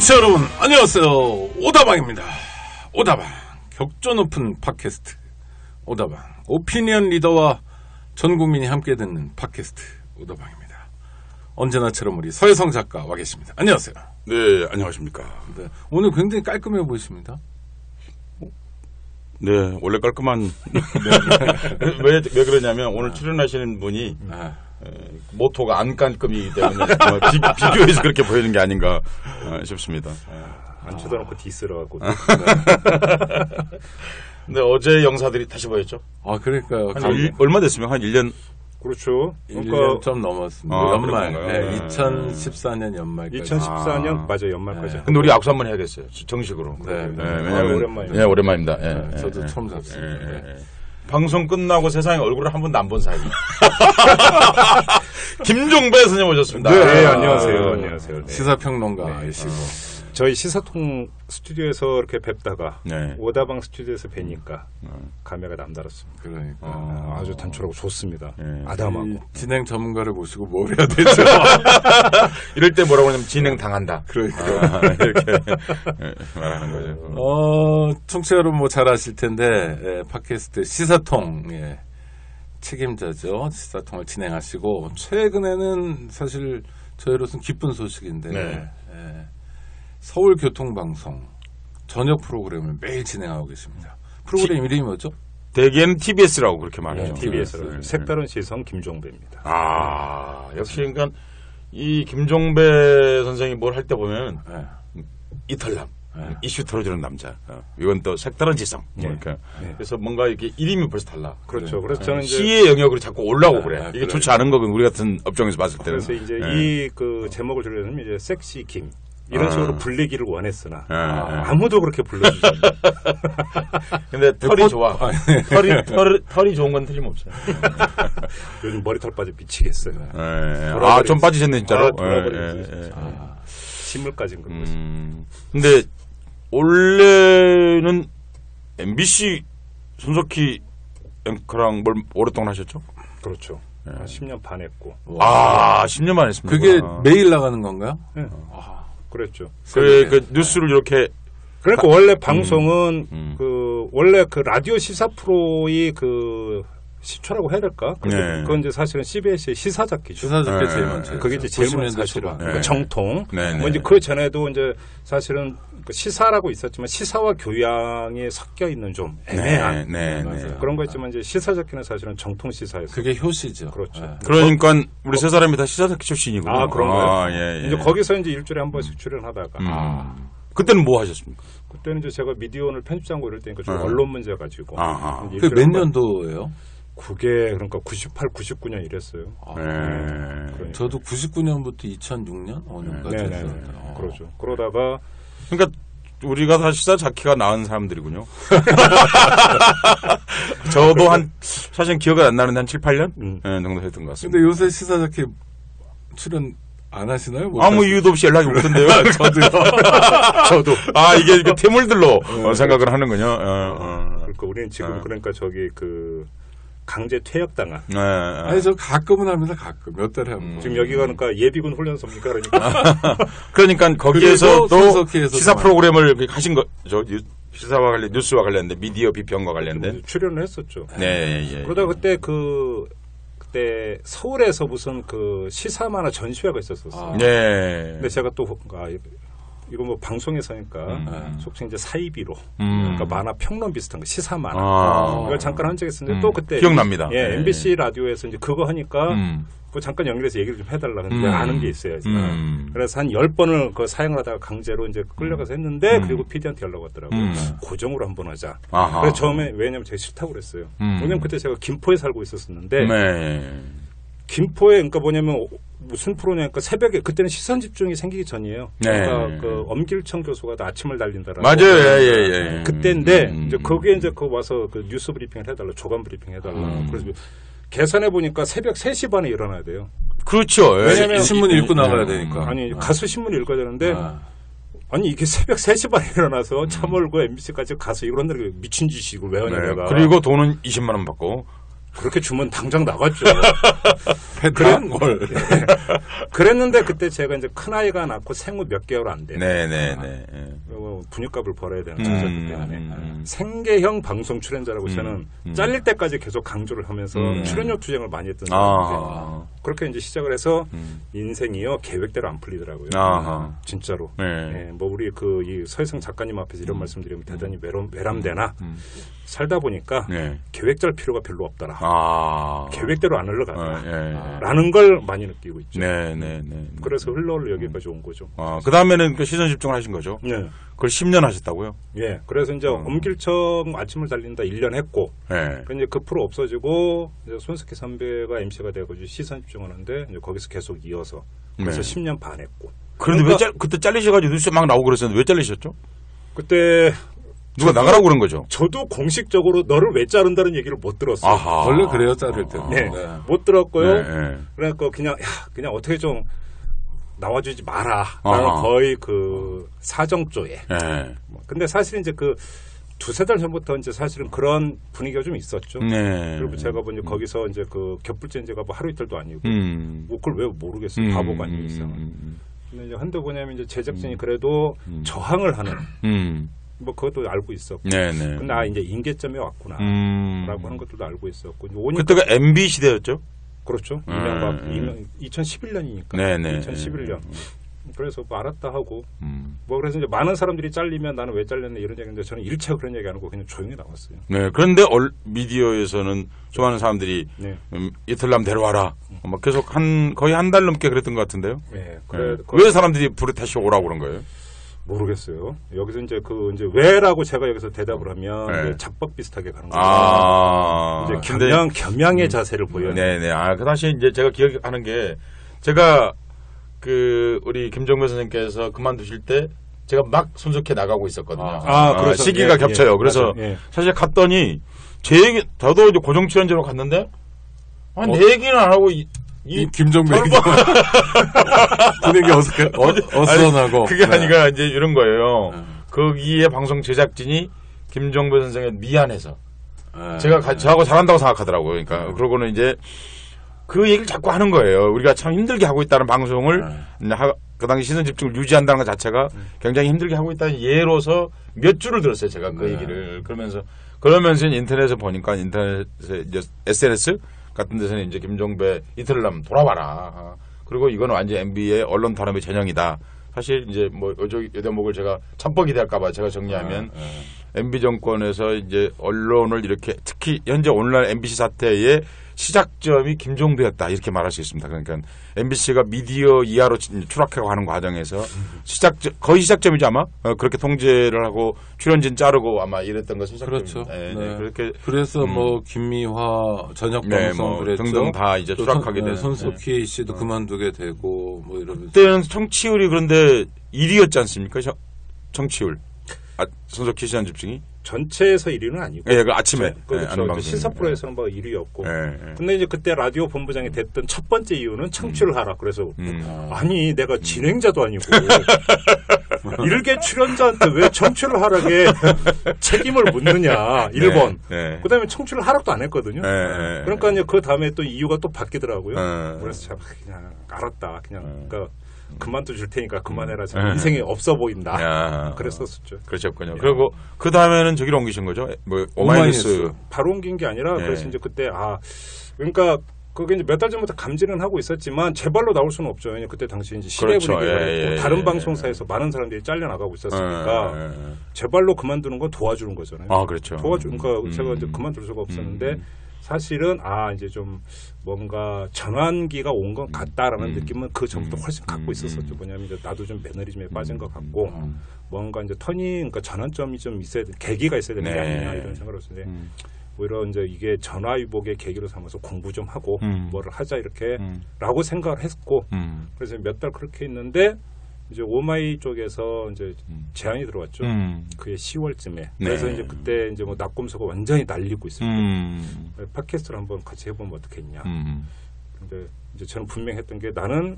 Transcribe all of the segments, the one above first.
청취자 여러분 안녕하세요. 오다방입니다. 오다방 격조 높은 팟캐스트 오다방 오피니언 리더와 전 국민이 함께 듣는 팟캐스트 오다방입니다. 언제나처럼 우리 서혜성 작가 와 계십니다. 안녕하세요. 네, 안녕하십니까. 네, 오늘 굉장히 깔끔해 보이십니다. 네, 원래 깔끔한. 왜 그러냐면 오늘 출연하시는 분이 모토가 안 깔끔이기 때문에 비교해서 그렇게 보이는 게 아닌가 싶습니다. 안 쳐다놓고 디스라고. 근데 어제 영사들이 다시 보였죠? 아, 그러니까요. 얼마 됐습니까? 한 1년? 그렇죠. 1년 좀 넘었습니다. 연말. 네, 2014년 연말까지. 2014년 맞아요. 연말까지. 근데 우리 악수 한번 해야겠어요. 정식으로. 네. 왜냐면 오랜만입니다. 네, 오랜만입니다. 예, 저도 처음 잡습니다. 네. 방송 끝나고 세상에 얼굴을 한 번도 안 본 사이. 김종배 선생님 오셨습니다. 네, 안녕하세요. 안녕하세요. 네. 시사평론가이시고. 저희 시사통 스튜디오에서 이렇게 뵙다가 네. 오다방 스튜디오에서 뵈니까 감회가 남다랐습니다. 그러니까. 아주 단촐하고 좋습니다. 네. 아담하고. 이 진행 전문가를 모시고 뭘 해야 되죠? 이럴 때 뭐라고 하냐면 진행 당한다. 그러니까. 이렇게 말하는 거죠. 청취자 여러분 뭐 잘 아실 텐데, 팟캐스트 시사통, 책임자죠. 시사통을 진행하시고, 최근에는 사실 저희로서는 기쁜 소식인데, 네. 서울교통방송 저녁 프로그램을 매일 진행하고 계십니다. 프로그램 이름이 뭐죠? 대개는 TBS라고 그렇게 말하죠. TBS로 색다른 시선 김종배입니다. 아, 역시 그러니까 이 김종배 선생이 뭘 할 때 보면 이털남, 이슈 털어주는 남자. 이건 또 색다른 지성. 그러니까 그래서 뭔가 이렇게 이름이 벌써 달라. 그렇죠. 그래서 저는 이제 시의 영역으로 자꾸 올라오고 그래. 이게 좋지 않은 거군 우리 같은 업종에서 봤을 때는. 그래서 이제 이 그 제목을 주려면 이제 섹시 김. 이런 식으로 불리기를 원했으나 아무도 그렇게 불러주지 않아요. 근데 털이 좋아. 털이 좋은 건 틀림없어요. 요즘 머리털 빠져 미치겠어요. 좀 빠지셨네 진짜로. 침물까지 긁고 있어요. 근데 원래는 MBC 손석희 앵커랑 뭘 오랫동안 하셨죠? 그렇죠. 한 10년 반 했고. 10년 만 했습니다. 그게 매일 나가는 건가요? 네. 그랬죠. 그 뉴스를 이렇게. 그러니까 원래 방송은 원래 그 라디오 시사 프로의 그 시초라고 해야 될까? 그건 이제 사실은 CBS의 시사잡기죠. 시사잡기 제일 먼저. 그게 이제 제일 먼저 사실은 정통. 네. 뭐 이제 그 전에도 이제 사실은 시사라고 있었지만 시사와 교양이 섞여 있는 좀 애매한 그런 거 있지만 이제 시사잡기는 사실은 정통 시사였어요. 그게 효시죠. 그렇죠. 그러니까 우리 세 사람이 다 시사잡기 출신이군요. 그런가요? 이제 거기서 이제 일주일에 한 번씩 출연하다가. 그때는 뭐 하셨습니까? 그때는 이제 제가 미디어오늘 편집장고 이럴 때니까 좀 언론 문제 가지고. 그 몇 년도예요? 그게 그러니까 98, 99년 이랬어요. 그러니까. 저도 99년부터 2006년 5년까지 했었는데. 그렇죠. 그러다가 그러니까 우리가 다 시사잡기가 나은 사람들이군요. 저도 사실 기억이 안 나는데 한 7, 8년 정도 했던 것 같습니다. 근데 요새 시사잡기 출연 안 하시나요? 아무 이유도 없이 연락이 오던데요. 저도. 이게 태물들로 생각을 하는군요. 그러니까 우리는 지금 그러니까 저기 그 강제 퇴역당한. 아니 저 가끔은 합니다. 가끔 몇 달에 한 번. 지금 여기가 그러니까 예비군 훈련소입니까? 그러니까. 그러니까 거기에서 또 시사 프로그램을 하신 거죠. 시사와 관련 뉴스와 관련된 미디어 비평과 관련된 출연을 했었죠. 네. 그러다 그때 서울에서 무슨 그 시사 만화 전시회가 있었었어요. 네. 근데 제가 또 이거 뭐 방송에서니까 속칭 이제 사이비로 그러니까 만화 평론 비슷한 거 시사 만화 이걸 잠깐 한 적이 있었는데 또 그때 기억납니다. MBC 라디오에서 이제 그거 하니까 그 잠깐 연결해서 얘기를 좀 해달라 근데 아는 게 있어요. 그래서 한 10번을 그 사용을 하다가 강제로 이제 끌려가서 했는데 그리고 PD한테 연락 왔더라고요. 고정으로 한번 하자. 그래서 처음에 왜냐면 제가 싫다고 그랬어요. 왜냐면 그때 제가 김포에 살고 있었었는데 김포에 그러니까 뭐냐면 무슨 프로냐니까 새벽에 그때는 시선 집중이 생기기 전이에요. 그러니까 그 엄길청 교수가 아침을 달린다라고. 맞아요. 그때인데 이제 거기에 이제 그 와서 그 뉴스 브리핑을 해달라, 조간 브리핑 해달라. 그래서 계산해 보니까 새벽 3시 반에 일어나야 돼요. 그렇죠. 왜냐면 신문 읽고 나가야 되니까. 아니 가수 신문 읽어야 되는데. 아니 이게 새벽 3시 반에 일어나서 차 몰고 MBC까지 가서 이런다는 게 미친 짓이고 왜 하냐 내가. 그리고 돈은 20만 원 받고. 그렇게 주면 당장 나갔죠. 그런 걸. 그랬는데 그때 제가 이제 큰 아이가 낳고 생후 몇 개월 안 돼. 네네네. 분유값을 벌어야 되는 거기 때문에 생계형 방송 출연자라고 저는 잘릴 때까지 계속 강조를 하면서 출연료 투쟁을 많이 했던 사람인데 그렇게 이제 시작을 해서 인생이요 계획대로 안 풀리더라고요. 진짜로. 네. 뭐 우리 이 서혜성 작가님 앞에서 이런 말씀드리면 대단히 외람되나 살다 보니까 계획 짤 필요가 별로 없더라. 계획대로 안 흘러가더라. 라는 걸 많이 느끼고 있죠. 그래서 흘러 여기까지 온 거죠. 그 다음에는 그 시선 집중을 하신 거죠? 네. 그걸 10년 하셨다고요? 예. 그래서 이제 엄길청 아침을 달린다 1년 했고, 이제 그 프로 없어지고, 이제 손석희 선배가 MC가 되어가지고 시선 집중을 하는데, 이제 거기서 계속 이어서, 그래서 10년 반 했고. 그런데 그러니까, 그때 잘리셔가지고 뉴스에 막 나오고 그랬었는데 왜 잘리셨죠? 그때, 누가 나가라고 그런 거죠? 저도 공식적으로 너를 왜 자른다는 얘기를 못 들었어요. 원래 그래요, 자를 때. 네. 못 들었고요. 그래갖고 그냥 어떻게 좀 나와주지 마라. 라는 거의 그 사정조에. 근데 사실 이제 그 두세 달 전부터 이제 사실은 그런 분위기가 좀 있었죠. 그리고 제가 보니 거기서 이제 그 겹불젠제가 뭐 하루 이틀도 아니고. 뭐 그걸 왜 모르겠어요. 바보가 아니겠어요. 근데 이제 한데 뭐냐면 이제 제작진이 그래도 저항을 하는. 뭐 그것도 알고 있었고. 근데 이제 임계점에 왔구나. 라고 하는 것도 알고 있었고. 그때가 MB 시대였죠? 그렇죠. 2011년이니까. 2011년. 그래서 뭐 알았다 하고. 뭐 그래서 이제 많은 사람들이 잘리면 나는 왜 잘렸나 이런 얘기인데 저는 일체 그런 얘기 안 하고 그냥 조용히 나왔어요. 네. 그런데 미디어에서는 수많은 사람들이 이틀남 데려와라. 막 계속 거의 한 달 넘게 그랬던 것 같은데요. 네. 왜 사람들이 다시 오라고 그런 거예요? 모르겠어요. 여기서 이제 이제 왜라고 제가 여기서 대답을 하면 작법 비슷하게 가는 거죠. 이제 겸양의 자세를 보여요. 네네. 그 당시 이제 제가 기억하는 게 제가 우리 김종배 선생님께서 그만두실 때 제가 막 손석희 나가고 있었거든요. 시기가 겹쳐요. 그래서 사실 갔더니 저도 이제 고정 출연자로 갔는데 내 얘기는 안 하고 이 김종배 분위기 어수선하고 그게 아니라 이제 이런 거예요. 거기에 방송 제작진이 김종배 선생의 미안해서 저하고 잘한다고 생각하더라고요. 그러니까 그러고는 이제 그 얘기를 자꾸 하는 거예요. 우리가 참 힘들게 하고 있다는 방송을 그 당시 시선 집중을 유지한다는 것 자체가 굉장히 힘들게 하고 있다는 예로서 몇 줄을 들었어요. 제가 그 얘기를 그러면서 인터넷에 보니까 인터넷에 이제 SNS 같은 데서는 이제 김종배 이틀남 돌아와라. 그리고 이거는 완전 MB의 언론 탄압의 전형이다. 사실 이제 뭐 이 대목을 제가 참뻑이 될까봐 제가 정리하면 MB 정권에서 이제 언론을 이렇게 특히 현재 오늘날 MBC 사태의 시작점이 김종배였다 이렇게 말할 수 있습니다. 그러니까 MBC가 미디어 이하로 추락해가는 과정에서 거의 시작점이죠 아마 그렇게 통제를 하고 출연진 자르고 아마 이랬던 것이 시작점입니다. 그렇죠. 그렇게 그래서 뭐 김미화 저녁 방송 그랬죠. 등등 다 이제 추락하게 돼서 손석희 씨도 그만두게 되고 뭐 이러면서 그때는 청취율이 그런데 1위였지 않습니까? 청취율 손석희 시선 집중이 전체에서 1위는 아니고. 그 아침에. 그렇죠. 시사 프로에서는 뭐 1위였고. 근데 이제 그때 라디오 본부장이 됐던 첫 번째 이유는 청취를 하라. 그래서 아니 내가 진행자도 아니고 일개 출연자한테 왜 청취를 하라게 책임을 묻느냐. 1번. 그다음에 청취를 하라도 안 했거든요. 그러니까 이제 그 다음에 또 이유가 또 바뀌더라고요. 그래서 제가 그냥 알았다. 그냥 그러니까 그만둬 줄 테니까 그만해라. 인생이 없어 보인다. 그랬었죠. 그러셨군요. 그리고 그 다음에는 저기로 옮기신 거죠? 뭐 오마이뉴스. 바로 옮긴 게 아니라 그래서 이제 그때 그러니까 그게 이제 몇 달 전부터 감지는 하고 있었지만 제 발로 나올 수는 없죠. 왜냐면 그때 당시 이제 시대 분위기가 다른 방송사에서 많은 사람들이 잘려 나가고 있었으니까 제 발로 그만두는 건 도와주는 거잖아요. 그렇죠. 그러니까 제가 이제 그만둘 수가 없었는데. 사실은 이제 좀 뭔가 전환기가 온 것 같다라는 느낌은 그 전부터 훨씬 갖고 있었었죠. 뭐냐면 이제 나도 좀 매너리즘에 빠진 것 같고 뭔가 이제 그러니까 전환점이 좀 있어야 돼, 계기가 있어야 되는 게 아니냐 이런 생각을 했는데 오히려 이제 이게 전화위복의 계기로 삼아서 공부 좀 하고 뭐를 하자 이렇게 라고 생각을 했고 그래서 몇 달 그렇게 있는데 이제 오마이 쪽에서 이제 제안이 들어왔죠. 그게 10월쯤에. 그래서 이제 그때 이제 뭐 낙곰수가 완전히 날리고 있습니다. 팟캐스트를 한번 같이 해보면 어떻겠냐. 근데 이제 저는 분명히 했던 게 나는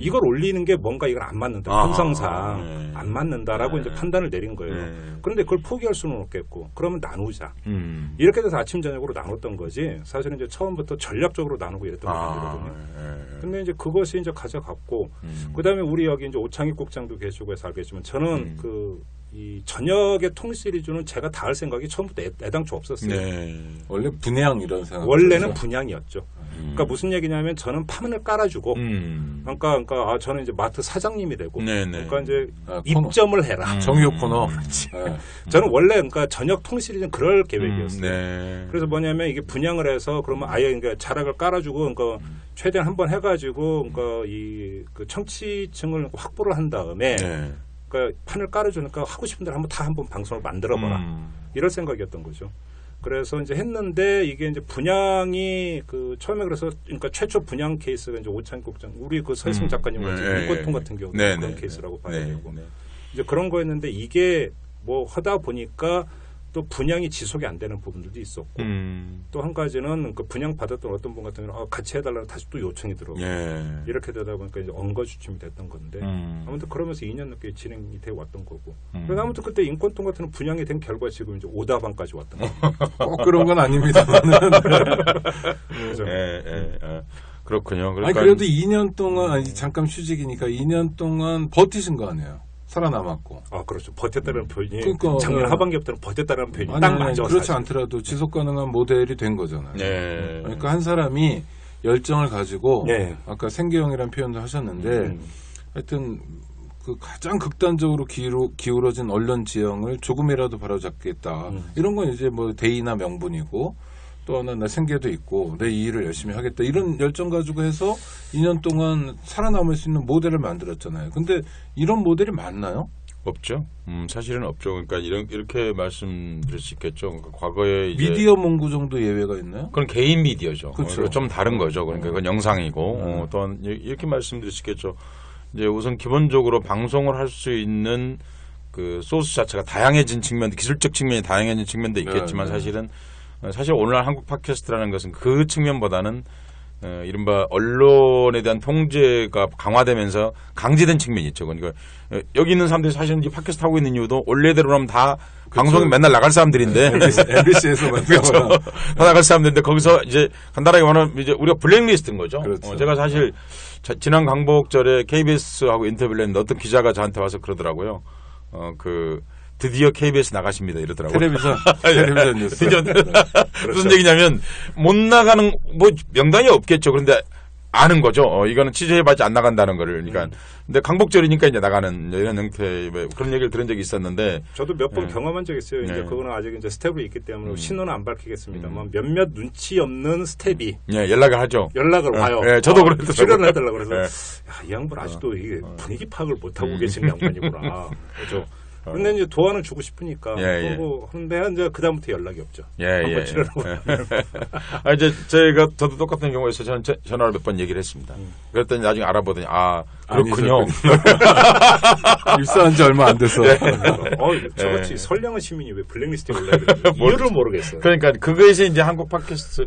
이걸 올리는 게 뭔가 이건 안 맞는다. 품성상 안 맞는다라고 이제 판단을 내린 거예요. 그런데 그걸 포기할 수는 없겠고 그러면 나누자. 이렇게 돼서 아침 저녁으로 나눴던 거지. 사실은 이제 처음부터 전략적으로 나누고 이랬던 거거든요. 근데 이제 그것이 이제 가져갔고 그다음에 우리 여기 이제 오창익 국장도 계시고 해서 알겠지만 저는 이 저녁의 통 시리즈는 제가 다 할 생각이 처음부터 애당초 없었어요. 원래 분양 이런 생각. 원래는 분양이었죠. 그러니까 무슨 얘기냐면 저는 파문을 깔아주고, 그러니까 저는 이제 마트 사장님이 되고, 그러니까 이제 입점을 해라. 정육 코너. 저는 원래 그러니까 저녁 통 시리즈는 그럴 계획이었어요. 그래서 뭐냐면 이게 분양을 해서 그러면 아예 그러니까 자락을 깔아주고, 그러니까 최대한 한번 해가지고, 그러니까 그 청취층을 확보를 한 다음에. 그러니까 판을 깔아주니까 하고 싶은 대로 한번 방송을 만들어봐라. 이럴 생각이었던 거죠. 그래서 이제 했는데 이게 이제 분양이 그 처음에 그래서 그러니까 최초 분양 케이스가 이제 오창익 국장 우리 그 서희승 작가님 같은 인권통 같은 경우 그런 케이스라고 봐야 되고 이제 그런 거였는데 이게 뭐 하다 보니까 또 분양이 지속이 안 되는 부분들도 있었고 또 한 가지는 그 분양 받았던 어떤 분 같은 경우는 같이 해달라고 다시 또 요청이 들어오고 이렇게 되다 보니까 이제 엉거주춤이 됐던 건데 아무튼 그러면서 2년 넘게 진행이 돼 왔던 거고 그래서 아무튼 그때 인권통 같은 분양이 된 결과 지금 이제 오다방까지 왔던 거고 꼭 그런 건 아닙니다만은 그렇군요. 그러니까 아니 그래도 2년 동안 잠깐 휴직이니까 2년 동안 버티신 거 아니에요? 살아남았고. 그렇죠. 버텼다는 표현이 그러니까, 작년 하반기부터는 버텼다는 표현이 딱 맞죠. 그렇지 사실. 않더라도 지속 가능한 모델이 된 거잖아요. 그러니까 한 사람이 열정을 가지고 아까 생계형이라는 표현도 하셨는데 하여튼 그 가장 극단적으로 기울어진 언론 지형을 조금이라도 바로잡겠다. 이런 건 이제 뭐 대의나 명분이고 또 하나 나 생계도 있고 내 이 일을 열심히 하겠다 이런 열정 가지고 해서 2년 동안 살아남을 수 있는 모델을 만들었잖아요. 근데 이런 모델이 맞나요? 없죠. 사실은 없죠. 그러니까 이렇게 말씀드릴 수 있겠죠. 그러니까 과거에 이제 미디어 문구 정도 예외가 있나요? 그건 개인 미디어죠. 그렇죠. 좀 다른 거죠. 그러니까 그건 영상이고 또한 이렇게 말씀드릴 수 있겠죠. 이제 우선 기본적으로 방송을 할 수 있는 그 소스 자체가 다양해진 측면, 기술적 측면이 다양해진 측면도 있겠지만 사실 오늘날 한국 팟캐스트라는 것은 그 측면보다는 이른바 언론에 대한 통제가 강화되면서 강제된 측면이 있죠. 그러니까 여기 있는 사람들이 사실은 이 팟캐스트 하고 있는 이유도 원래대로라면 다 방송에 맨날 나갈 사람들인데 MBC에서 그렇죠. 다 나갈 사람들인데 거기서 이제 간단하게 말하면 이제 우리가 블랙리스트인 거죠. 그렇죠. 제가 사실 지난 강복절에 KBS하고 인터뷰를 했는데 어떤 기자가 저한테 와서 그러더라고요. 드디어 KBS 나가십니다. 이러더라고요. 텔레비전 뉴스. 무슨 얘기냐면 못 나가는 뭐 명단이 없겠죠. 그런데 아는 거죠. 이거는 취재해봤자 안 나간다는 거를. 그러니까 근데 강복절이니까 이제 나가는 이런 형태의 그런 얘기를 들은 적이 있었는데 저도 몇 번 경험한 적이 있어요. 이제 그거는 아직 이제 스텝이 있기 때문에 신호는 안 밝히겠습니다만 몇몇 눈치 없는 스텝이 연락을 하죠. 연락을 와요. 저도 그랬더라고요. 출연을 해달라고 그래서 이 양반 아직도 이게 분위기 파악을 못 하고 계신 양반이구나. 그렇죠. 근데 이제 도안을 주고 싶으니까 그런데 이제 그다음부터 연락이 없죠. 이제 저도 똑같은 경우에서 저는 전화를 몇 번 얘기를 했습니다. 그랬더니 나중에 알아보더니 그렇군요. 입사한 지 얼마 안 돼서. 저같이 선량한 시민이 왜 블랙리스트에 올라야 되는지 이유를 모르겠어요. 그러니까 그것이 이제 한국 팟캐스트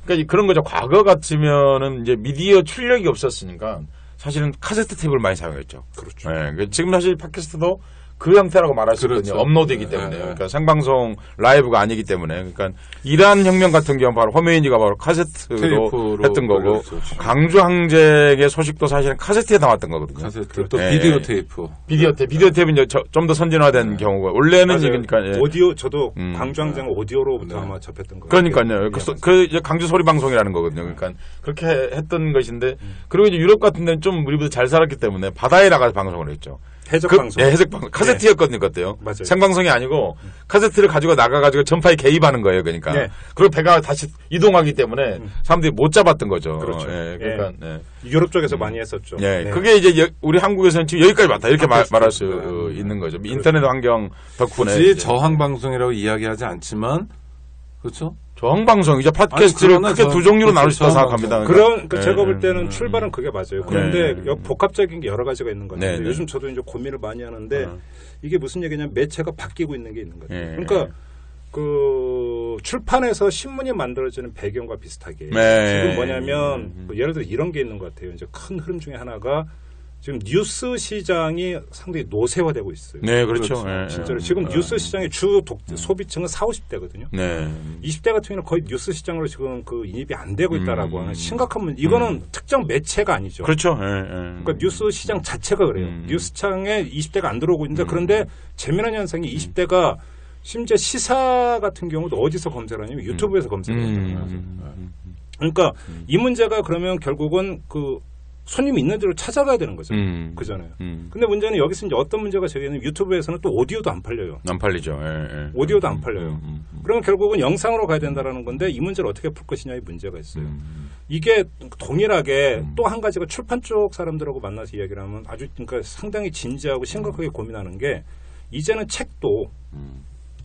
그러니까 그런 거죠. 과거 같으면은 이제 미디어 출력이 없었으니까 사실은 카세트 테이프를 많이 사용했죠. 그렇죠. 지금 사실 팟캐스트도 그 형태라고 말할 수 있거든요. 업로드이기 때문에. 그러니까 생방송 라이브가 아니기 때문에. 그러니까 이란 혁명 같은 경우 바로 허메인이가 바로 카세트로 했던 거고 강주 항쟁의 소식도 사실은 카세트에 나왔던 거거든요. 카세트 또 비디오 테이프. 비디오 테이프는 이제 좀 더 선진화된 경우가 원래는 그러니까 오디오 저도 강주 항쟁 오디오로부터 아마 접했던 거예요. 그러니까요. 이제 강주 소리 방송이라는 거거든요. 그러니까 그렇게 했던 것인데 그리고 이제 유럽 같은 데는 좀 우리보다 잘 살았기 때문에 바다에 나가서 방송을 했죠. 해적방송. 해적방송. 카세트였거든요, 그때요. 맞아요. 생방송이 아니고 카세트를 가지고 나가가지고 전파에 개입하는 거예요, 그러니까. 그리고 배가 다시 이동하기 때문에 사람들이 못 잡았던 거죠. 그렇죠. 그러니까. 유럽 쪽에서 많이 했었죠. 그게 이제 우리 한국에서는 지금 여기까지 왔다 이렇게 말할 수 있는 거죠. 인터넷 환경 덕분에. 굳이 저항방송이라고 이야기하지 않지만, 그렇죠? 저항방송, 이제 팟캐스트를 크게 두 종류로 나눌 수 있다고 생각합니다. 그러니까 제가 볼 때는 출발은 그게 맞아요. 그런데 복합적인 게 여러 가지가 있는 건데 요즘 저도 이제 고민을 많이 하는데 이게 무슨 얘기냐면 매체가 바뀌고 있는 게 있는 거죠. 그러니까 그 출판에서 신문이 만들어지는 배경과 비슷하게 네. 지금 뭐냐면 예를 들어 이런 게 있는 것 같아요. 이제 큰 흐름 중에 하나가 지금 뉴스 시장이 상당히 노쇠화되고 있어요. 네, 그렇죠. 진짜로 지금 뉴스 시장의 주 소비층은 40, 50대거든요. 네. 20대 같은 경우는 거의 뉴스 시장으로 지금 그 인입이 안 되고 있다라고 하는 심각한 문제. 이거는 특정 매체가 아니죠. 그렇죠. 그러니까 뉴스 시장 자체가 그래요. 뉴스 시장에 20대가 안 들어오고 있는데 그런데 재미난 현상이 20대가 심지어 시사 같은 경우도 어디서 검색을 하냐면 유튜브에서 검색을 하잖아요. 그러니까 이 문제가 그러면 결국은 그 손님이 있는 대로 찾아가야 되는 거죠. 그잖아요. 근데 문제는 여기서 이제 어떤 문제가 제기되면 유튜브에서는 또 오디오도 안 팔려요. 안 팔리죠. 오디오도 안 팔려요. 그러면 결국은 영상으로 가야 된다라는 건데 이 문제를 어떻게 풀 것이냐의 문제가 있어요. 이게 동일하게 또 한 가지가 출판 쪽 사람들하고 만나서 이야기를 하면 아주 그러니까 상당히 진지하고 심각하게 고민하는 게 이제는 책도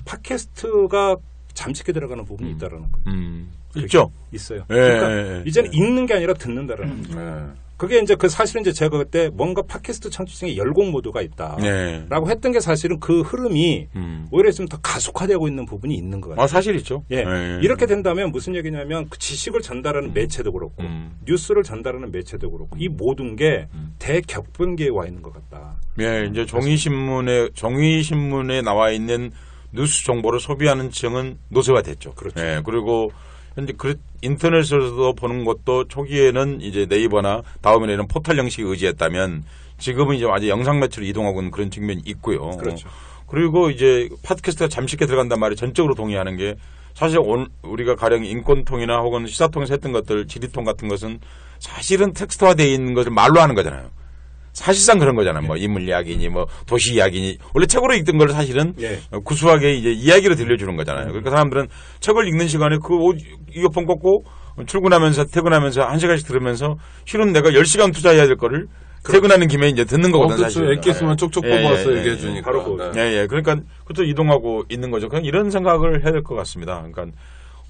팟캐스트가 잠식해 들어가는 부분이 있다라는 거예요. 있죠. 있어요. 예, 그러니까 이제는 읽는 게 아니라 듣는다라는 거예요. 그게 이제 그 사실은 이제 제가 그때 뭔가 팟캐스트 창출층에 열공 모드가 있다라고 했던 게 사실은 그 흐름이 오히려 좀 더 가속화되고 있는 부분이 있는 것 같아요. 아, 사실이죠. 예. 이렇게 된다면 무슨 얘기냐면 그 지식을 전달하는 매체도 그렇고 뉴스를 전달하는 매체도 그렇고 이 모든 게 대격변기에 와 있는 것 같다. 예, 이제 종이신문에 나와 있는 뉴스 정보를 소비하는 층은 노쇠화됐죠. 그렇죠. 예, 그리고 현재 인터넷에서도 보는 것도 초기에는 이제 네이버나 다음에는 이런 포털 형식에 의지했다면 지금은 이제 아주 영상 매체로 이동하고 있는 그런 측면이 있고요. 그렇죠. 그리고 이제 팟캐스트가 잠식해 들어간단 말에 전적으로 동의하는 게 사실 우리가 가령 인권통이나 혹은 시사통에서 했던 것들, 지리통 같은 것은 사실은 텍스트화되어 있는 것을 말로 하는 거잖아요. 사실상 그런 거잖아요. 뭐 인물 이야기니 뭐 도시 이야기니 원래 책으로 읽던 걸 사실은 구수하게 이제 이야기로 들려주는 거잖아요. 그러니까 사람들은 책을 읽는 시간에 그 이어폰 꽂고 출근하면서 퇴근하면서 1시간씩 들으면서 실은 내가 10시간 투자해야 될 거를 퇴근하는 김에 이제 듣는 거거든 사실. 그렇죠. 엑기스만 쪽쪽 뽑아서 얘기해 주니까. 바로 예. 그러니까 그것도 이동하고 있는 거죠. 그냥 이런 생각을 해야 될 것 같습니다. 그러니까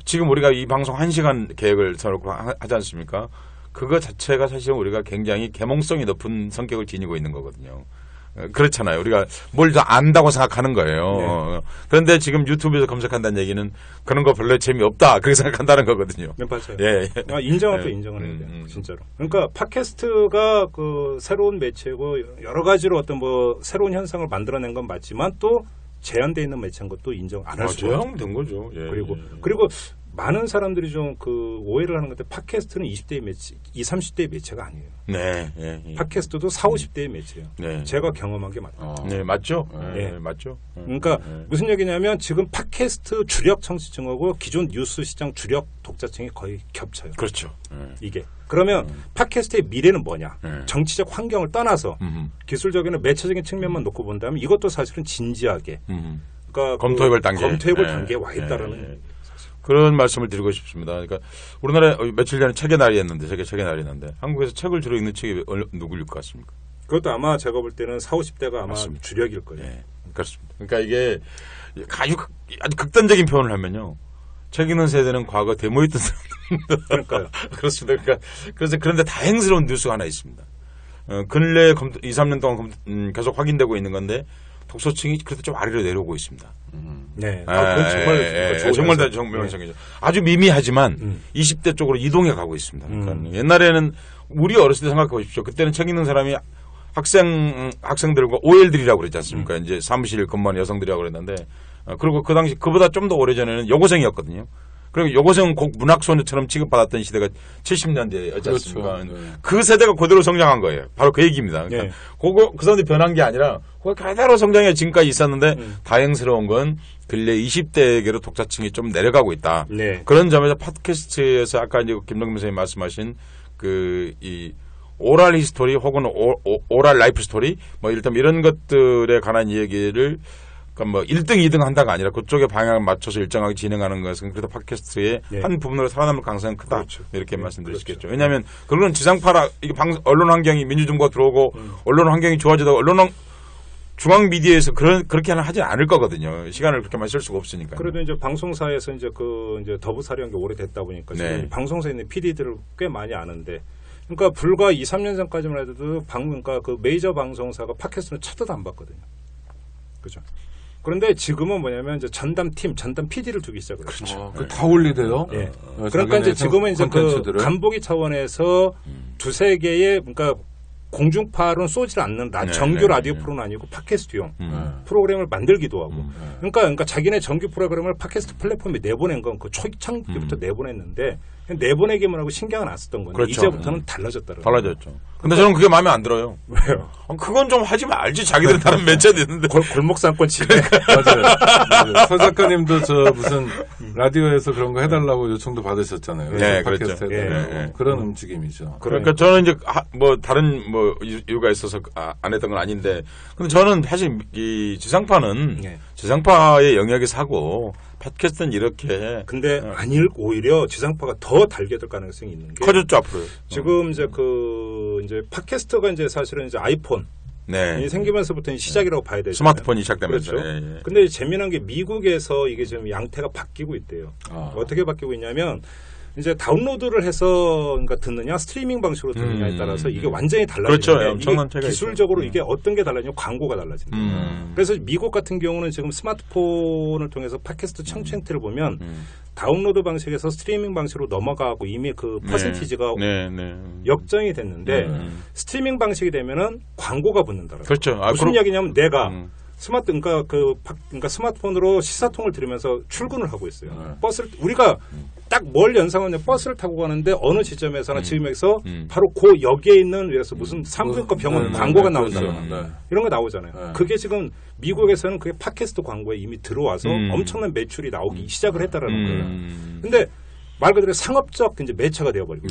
지금 우리가 이 방송 1시간 계획을 세워놓고 하지 않습니까? 그거 자체가 사실은 우리가 굉장히 계몽성이 높은 성격을 지니고 있는 거거든요. 그렇잖아요. 우리가 뭘 더 안다고 생각하는 거예요. 그런데 지금 유튜브에서 검색한다는 얘기는 그런 거 별로 재미없다. 그렇게 생각한다는 거거든요. 네, 맞아요. 예. 인정할 때 인정을 해야 돼요. 진짜로. 그러니까 팟캐스트가 그 새로운 매체고 여러 가지로 어떤 뭐 새로운 현상을 만들어낸 건 맞지만 또 제한되어 있는 매체인 것도 인정 안 할 수가 없어요. 제한된 거죠. 예. 그리고 많은 사람들이 좀 그 오해를 하는 건데 팟캐스트는 20대의 매체, 20, 30대의 매체가 아니에요. 네. 팟캐스트도 40, 50대의 매체예요. 네. 제가 경험한 게 맞다. 네, 맞죠. 네. 맞죠. 그러니까 무슨 얘기냐면 지금 팟캐스트 주력 청취층하고 기존 뉴스 시장 주력 독자층이 거의 겹쳐요. 그렇죠. 이게. 그러면 팟캐스트의 미래는 뭐냐? 정치적 환경을 떠나서 기술적인 매체적인 측면만 놓고 본다면 이것도 사실은 진지하게 그러니까 검토해볼 단계. 검토해볼 단계에 와 있다라는 그런 말씀을 드리고 싶습니다. 그러니까 우리나라에 며칠 전에 책의 날이었는데 세계 책의 날이었는데 한국에서 책을 주로 읽는 책이 누구일 것 같습니까? 그것도 아마 제가 볼 때는 40, 50대가 아마 맞습니다. 주력일 거예요. 네, 그렇습니다. 그러니까 이게 아주 극단적인 표현을 하면요. 책 읽는 세대는 과거 데모했던 사람들. 그러니까요. 그렇습니다. 그래서 그런데 다행스러운 뉴스가 하나 있습니다. 근래 2, 3년 동안 계속 확인되고 있는 건데 독서층이 그래도 좀 아래로 내려오고 있습니다. 네. 그건 정말 정명성이죠. 아주 미미하지만 20대 쪽으로 이동해 가고 있습니다. 그러니까 옛날에는 우리 어렸을 때 생각해 보십시오. 그때는 책 읽는 사람이 학생들과 OL들이라고 그랬지 않습니까? 이제 사무실 근무하는 여성들이라고 그랬는데 그리고 그 당시 그보다 좀 더 오래전에는 여고생이었거든요. 그리고 여고생은 꼭 문학소녀처럼 취급받았던 시대가 70년대였지 않습니까? 그렇죠. 네. 그 세대가 그대로 성장한 거예요. 바로 그 얘기입니다. 그러니까 그 사람들이 변한 게 아니라 그대로 성장해 지금까지 있었는데 다행스러운 건 근래 20대에게로 독자층이 좀 내려가고 있다. 네. 그런 점에서 팟캐스트에서 아까 이제 김동균 선생님 말씀하신 이 오랄 히스토리 혹은 오랄 라이프 스토리 뭐 이를테면 이런 것들에 관한 얘기를 그러니까 뭐 1등, 2등 한다가 아니라 그쪽에 방향을 맞춰서 일정하게 진행하는 것은 그래도 팟캐스트의 한 부분으로 살아남을 가능성이 크다. 그렇죠. 이렇게 말씀드릴 수 있겠죠. 왜냐하면 그런 지상파라 이게 언론 환경이 민주정부가 들어오고 언론 환경이 좋아지다가 중앙 미디어에서 그렇게 하지 않을 거거든요. 시간을 그렇게 많이 쓸 수가 없으니까. 그래도 이제 방송사에서 이제 이제 더부사령이 오래됐다 보니까 지금 방송사에 있는 PD들을 꽤 많이 아는데. 그러니까 불과 2, 3년 전까지만 해도 그러니까 그 메이저 방송사가 팟캐스트는 쳐다도 안 봤거든요. 그죠? 그런데 지금은 뭐냐면 이제 전담 PD를 두기 시작을 했죠. 다 올리대요. 예. 그러니까 이제 지금은 이제 그 간보기 차원에서 두세 개의 그러니까 공중파로는 쏘질 않는 정규 라디오 프로는 아니고 팟캐스트용 프로그램을 만들기도 하고. 그러니까 자기네 정규 프로그램을 팟캐스트 플랫폼에 내보낸 건 그 초창기부터 내보냈는데 내보내기만 하고 신경은 안 썼던 건데 그렇죠. 이제부터는 달라졌더라고요. 달라졌죠. 근데 저는 그게 마음에 안 들어요. 왜요? 그건 좀 하지 말지. 자기들은 다른 매체도 있는데. 골목상권 치네. 맞아요. 서 작가님도 저 무슨 라디오에서 그런 거 해달라고 요청도 받으셨잖아요. 네, 그렇죠. 그런 움직임이죠. 그러니까 저는 이제 뭐 다른 뭐 이유가 있어서 안 했던 건 아닌데, 근데 저는 사실 이 지상파는 지상파의 영역에서 하고 팟캐스트는 이렇게. 근데 오히려 지상파가 더 달게 될 가능성이 있는 게 커졌죠 앞으로. 지금 이제 팟캐스트가 이제 사실은 이제 아이폰 생기면서부터 시작이라고 봐야 되죠. 스마트폰이 시작되면서. 그렇죠. 근데 재미난 게 미국에서 이게 지금 양태가 바뀌고 있대요. 어떻게 바뀌고 있냐면 이제 다운로드를 해서 그러니까 듣느냐 스트리밍 방식으로 듣느냐에 따라서 이게 완전히 달라지는 그렇죠. 엄청난 차이가 기술적으로 이게 어떤 게 달라지냐면 광고가 달라진다. 그래서 미국 같은 경우는 지금 스마트폰을 통해서 팟캐스트 청취 행태를 보면 다운로드 방식에서 스트리밍 방식으로 넘어가고 이미 그 퍼센티지가 역전이 됐는데 스트리밍 방식이 되면은 광고가 붙는다라고. 그렇죠. 무슨 이야기냐면 내가 그러니까 스마트폰으로 시사통을 들으면서 출근을 하고 있어요. 버스를 우리가 딱 뭘 연상하냐 버스를 타고 가는데 어느 지점에서나 지금 여기서 바로 그 역에 있는 그래서 무슨 산부인과 병원 광고가 나온다. 이런 거 나오잖아요. 그게 지금 미국에서는 그게 팟캐스트 광고에 이미 들어와서 엄청난 매출이 나오기 시작을 했다라는 거예요. 근데 말 그대로 상업적 이제 매체가 되어버리고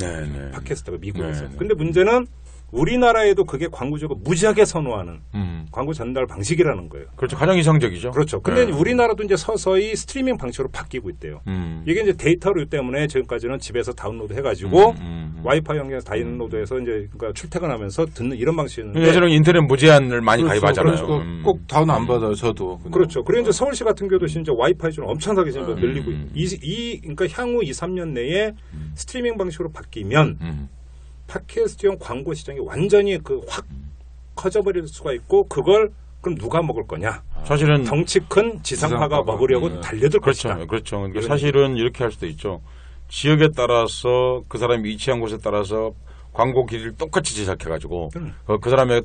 팟캐스트가 미국에서. 근데 문제는 우리나라에도 그게 광고적으로 무지하게 선호하는 광고 전달 방식이라는 거예요. 그렇죠. 가장 이상적이죠. 그렇죠. 근데 우리나라도 이제 서서히 스트리밍 방식으로 바뀌고 있대요. 이게 이제 데이터로 때문에 지금까지는 집에서 다운로드 해가지고 와이파이 연결해서 다운로드해서 이제 그러니까 출퇴근하면서 듣는 이런 방식이었는데 예전에 인터넷 무제한을 많이 그렇죠. 가입하잖아요. 꼭 다운 안 받아요. 저도. 그렇죠. 그리고 이제 서울시 같은 경우도 진짜 와이파이 좀 엄청나게 지금 늘리고 그러니까 향후 2, 3년 내에 스트리밍 방식으로 바뀌면 팟캐스트용 광고 시장이 완전히 확 커져버릴 수가 있고 그걸 그럼 누가 먹을 거냐? 사실은 덩치 큰 지상파가 먹으려고 달려들 것이다. 그렇죠. 그러니까 사실은 이렇게 할 수도 있죠. 지역에 따라서 그 사람이 위치한 곳에 따라서 광고 길이를 똑같이 제작해가지고 그 사람에게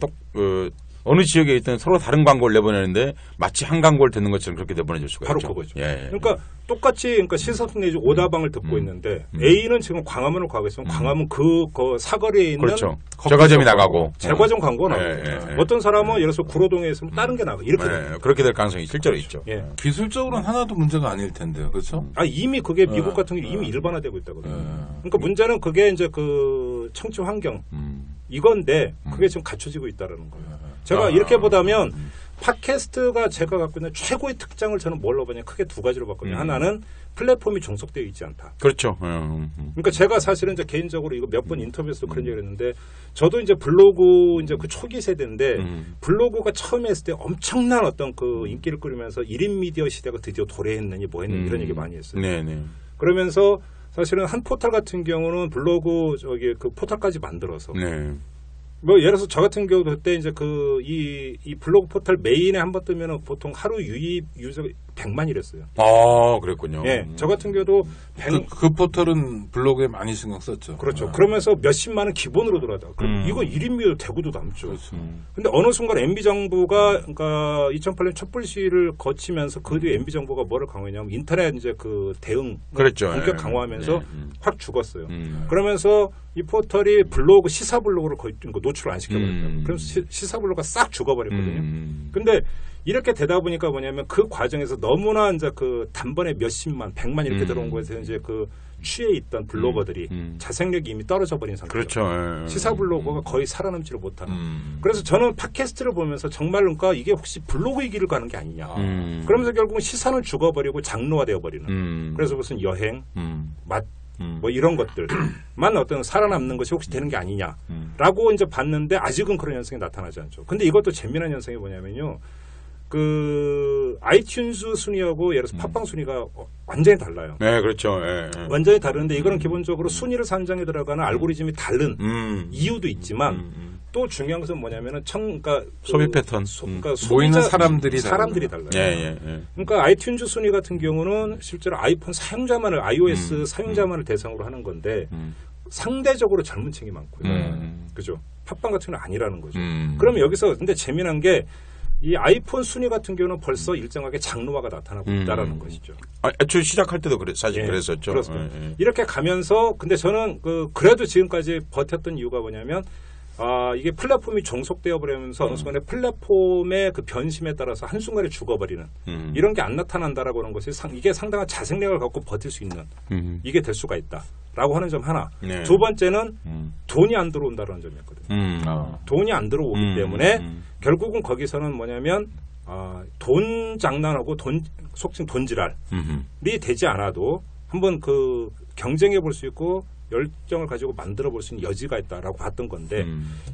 어느 지역에 있든 서로 다른 광고를 내보내는데 마치 한 광고를 듣는 것처럼 그렇게 내보내줄 수가 바로 있죠. 그거죠. 그러니까 똑같이 시사통 내지 오다방을 듣고 있는데 A는 지금 광화문을 가고 있으면 광화문 그 사거리에 있는 그렇죠. 제과점이 나가고 제과점 광고가 나가고 어떤 사람은 예를 들어서 구로동에 있으면 다른 게 나가 이렇게 그렇게 될 가능성이 실제로 있죠. 기술적으로는 하나도 문제가 아닐 텐데요, 그렇죠? 이미 그게 미국 같은 게 이미 일반화되고 있다거든요. 그러니까 문제는 그게 이제 그 청취 환경 이건데 그게 지금 갖춰지고 있다라는 거예요. 제가 이렇게 보다면 팟캐스트가 제가 갖고 있는 최고의 특장을 저는 뭘로 보냐 크게 두 가지로 봤거든요. 하나는 플랫폼이 종속되어 있지 않다. 그렇죠. 그러니까 제가 사실은 이제 개인적으로 이거 몇 번 인터뷰에서도 그런 얘기를 했는데 저도 이제 블로그 이제 그 초기 세대인데 블로그가 처음에 했을 때 엄청난 어떤 그 인기를 끌면서 1인 미디어 시대가 드디어 도래했느니 뭐 했느니 이런 얘기 많이 했어요. 그러면서 사실은 한 포털 같은 경우는 블로그 그 포털까지 만들어서 뭐 예를 들어서 저 같은 경우도 그때 이제 이 블로그 포털 메인에 한번 뜨면은 보통 하루 유입 유저가 100만이랬어요. 그랬군요. 저 같은 경우도 그 포털은 블로그에 많이 신경 썼죠. 그렇죠. 그러면서 몇십만은 기본으로 들어가다. 이거 1인 미디어 대구도 남죠. 그렇죠. 근데 어느 순간 MB 정부가 그러니까 2008년 촛불 시위를 거치면서 그 뒤에 MB 정부가 뭐를 강화했냐면 인터넷 이제 그 대응 그랬죠. 본격 강화하면서 확 죽었어요. 그러면서 이 포털이 블로그 시사 블로그를 거의 노출을 안 시켜버렸어요. 그래서 시사 블로그가 싹 죽어버렸거든요. 근데 이렇게 되다 보니까 뭐냐면 그 과정에서 너무나 이제 그 단번에 몇십만, 100만 이렇게 들어온 거에서 이제 그 취해 있던 블로거들이 자생력이 이미 떨어져 버린 상태죠. 그렇죠. 시사 블로거가 거의 살아남지를 못하는. 그래서 저는 팟캐스트를 보면서 정말 그러니까 이게 혹시 블로그의 길을 가는 게 아니냐. 그러면서 결국은 시사는 죽어버리고 장르화되어 버리는. 그래서 무슨 여행, 맛, 뭐 이런 것들만 어떤 살아남는 것이 혹시 되는 게 아니냐라고 이제 봤는데 아직은 그런 현상이 나타나지 않죠. 근데 이것도 재미난 현상이 뭐냐면요. 그 아이튠즈 순위하고 예를 들어서 팟빵 순위가 완전히 달라요. 네, 그렇죠. 완전히 다른데 이거는 기본적으로 순위를 산정에 들어가는 알고리즘이 다른 이유도 있지만 또 중요한 것은 뭐냐면은 그러니까 소비 패턴, 그러니까 모이는 사람들이 달라요. 예. 그러니까 아이튠즈 순위 같은 경우는 실제로 아이폰 사용자만을 iOS 사용자만을 대상으로 하는 건데 상대적으로 젊은 층이 많고요. 그죠? 팟빵 같은 경우는 아니라는 거죠. 그러면 여기서 근데 재미난 게 이 아이폰 순위 같은 경우는 벌써 일정하게 장르화가 나타나고 있다라는 것이죠. 애초에 시작할 때도 사실 그랬었죠. 그렇습니다. 이렇게 가면서 근데 저는 그래도 지금까지 버텼던 이유가 뭐냐면 이게 플랫폼이 종속되어 버리면서 어느 순간에 플랫폼의 그 변심에 따라서 한순간에 죽어버리는 이런 게 안 나타난다라고 하는 것이 이게 상당한 자생력을 갖고 버틸 수 있는 이게 될 수가 있다라고 하는 점 하나. 네. 두 번째는 돈이 안 들어온다는 점이었거든요. 돈이 안 들어오기 때문에 결국은 거기서는 뭐냐면 돈 장난하고 속칭 돈지랄이 되지 않아도 한번 그 경쟁해 볼 수 있고 열정을 가지고 만들어 볼 수 있는 여지가 있다라고 봤던 건데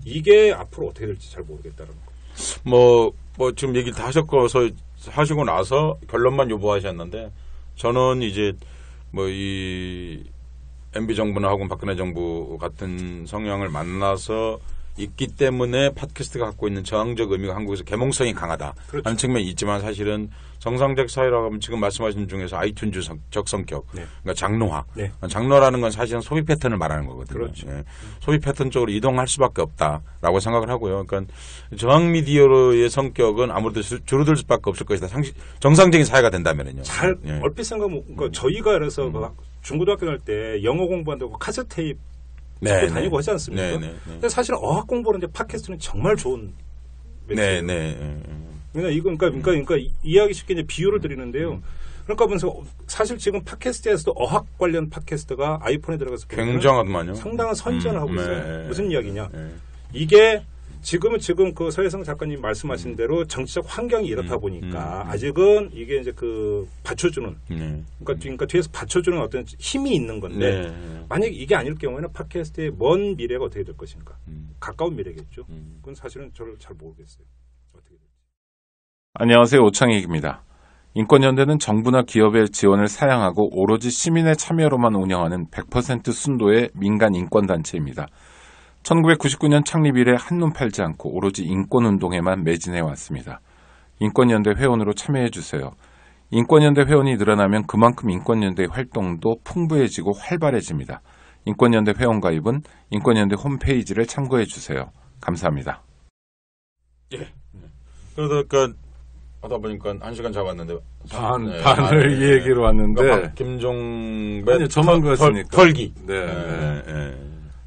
이게 앞으로 어떻게 될지 잘 모르겠다는 거. 뭐 지금 얘기를 다 하시고 나서 결론만 요구하셨는데 저는 이제 뭐 이 MB 정부나 혹은 박근혜 정부 같은 성향을 만나서 있기 때문에 팟캐스트가 갖고 있는 저항적 의미가 한국에서 계몽성이 강하다 그렇죠. 하는 측면이 있지만 사실은 정상적 사회라고 하면 지금 말씀하신 중에서 아이튠즈적 성격, 네. 그러니까 장르화. 네. 장르라는 건 사실은 소비 패턴을 말하는 거거든요. 그렇죠. 예. 소비 패턴 쪽으로 이동할 수밖에 없다라고 생각을 하고요. 그러니까 저항 미디어의 성격은 아무래도 줄어들 수밖에 없을 것이다. 정상적인 사회가 된다면은요. 잘 얼핏 생각하면 저희가 그래서 중고등학교 다닐 때 영어 공부한다고 카세트 테이프 듣고 다니고 하지 않습니까? 근데 사실은 어학 공부하는데 팟캐스트는 정말 좋은 매체예요. 그러니까 이해하기 쉽게 이제 비유를 드리는데요. 그러니까 보면서 사실 지금 팟캐스트에서도 어학 관련 팟캐스트가 아이폰에 들어가서 굉장하더만요. 상당한 선전을 하고 있어요. 무슨 이야기냐? 이게 지금 그 서혜성 작가님 말씀하신 대로 정치적 환경이 이렇다 보니까 아직은 이게 이제 그 받쳐주는 그러니까 뒤에서 받쳐주는 어떤 힘이 있는 건데 만약 이게 아닐 경우에는 팟캐스트의 먼 미래가 어떻게 될 것인가? 가까운 미래겠죠. 그건 사실은 저를 잘 모르겠어요. 어떻게 될지. 안녕하세요. 오창익입니다. 인권연대는 정부나 기업의 지원을 사양하고 오로지 시민의 참여로만 운영하는 100% 순도의 민간 인권단체입니다. 1999년 창립 이래 한눈 팔지 않고 오로지 인권운동에만 매진해 왔습니다. 인권연대 회원으로 참여해 주세요. 인권연대 회원이 늘어나면 그만큼 인권연대의 활동도 풍부해지고 활발해집니다. 인권연대 회원 가입은 인권연대 홈페이지를 참고해 주세요. 감사합니다. 예. 그러니까 하다 보니까 1시간 잡았는데 반을 이 얘기로 왔는데 그러니까 김종배 아니 저만 그렇으니까 털기.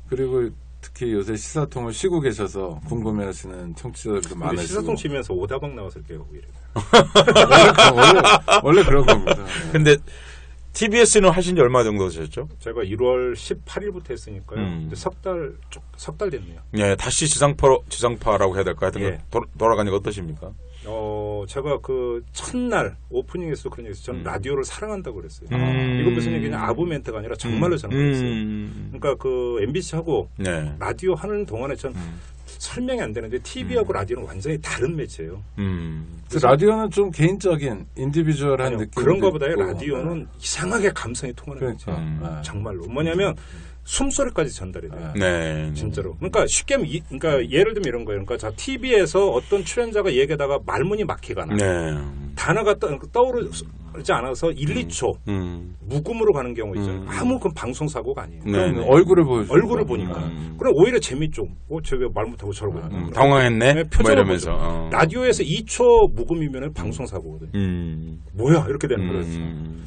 그리고 특히 요새 시사통을 쉬고 계셔서 궁금해하시는 청취자들도 많으시고 시사통 치면서 오다방 나와서 이렇게 하고 이래요. 원래 그런 겁니다. 근데 TBS는 하신 지 얼마 정도 되셨죠? 제가 1월 18일부터 했으니까요. 석 달 됐네요. 예, 다시 지상파라고 해야 될까요? 하여튼 돌아가니까 어떠십니까? 제가 그 첫날 오프닝에서 그런 얘기했어요. 저는 라디오를 사랑한다고 그랬어요. 이건 무슨 얘기냐? 아부멘트가 아니라 정말로 저는 그랬어요. 그러니까 그 MBC하고 라디오 하는 동안에 전 설명이 안 되는데 TV하고 라디오는 완전히 다른 매체예요. 라디오는 좀 개인적인 인디비주얼한 느낌 그런 것보다 라디오는 이상하게 감성이 통하는 거죠. 정말로. 뭐냐면 숨소리까지 전달이 돼요. 진짜로. 그러니까 쉽게 그러니까 예를 들면 이런 거예요. 그러니까 자 TV에서 어떤 출연자가 얘기하다가 말문이 막히거나 단어가 떠오르지 않아서 1, 2초 묵음으로 가는 경우 있잖아요. 아무 그 방송 사고가 아니에요. 그럼 얼굴을 보니까. 그럼 오히려 재밌죠. 저 왜 말 못하고 저러고 있나. 당황했네. 표정을 이러면서. 라디오에서 2초 묵음이면 방송 사고거든요. 뭐야 이렇게 되는 거예요.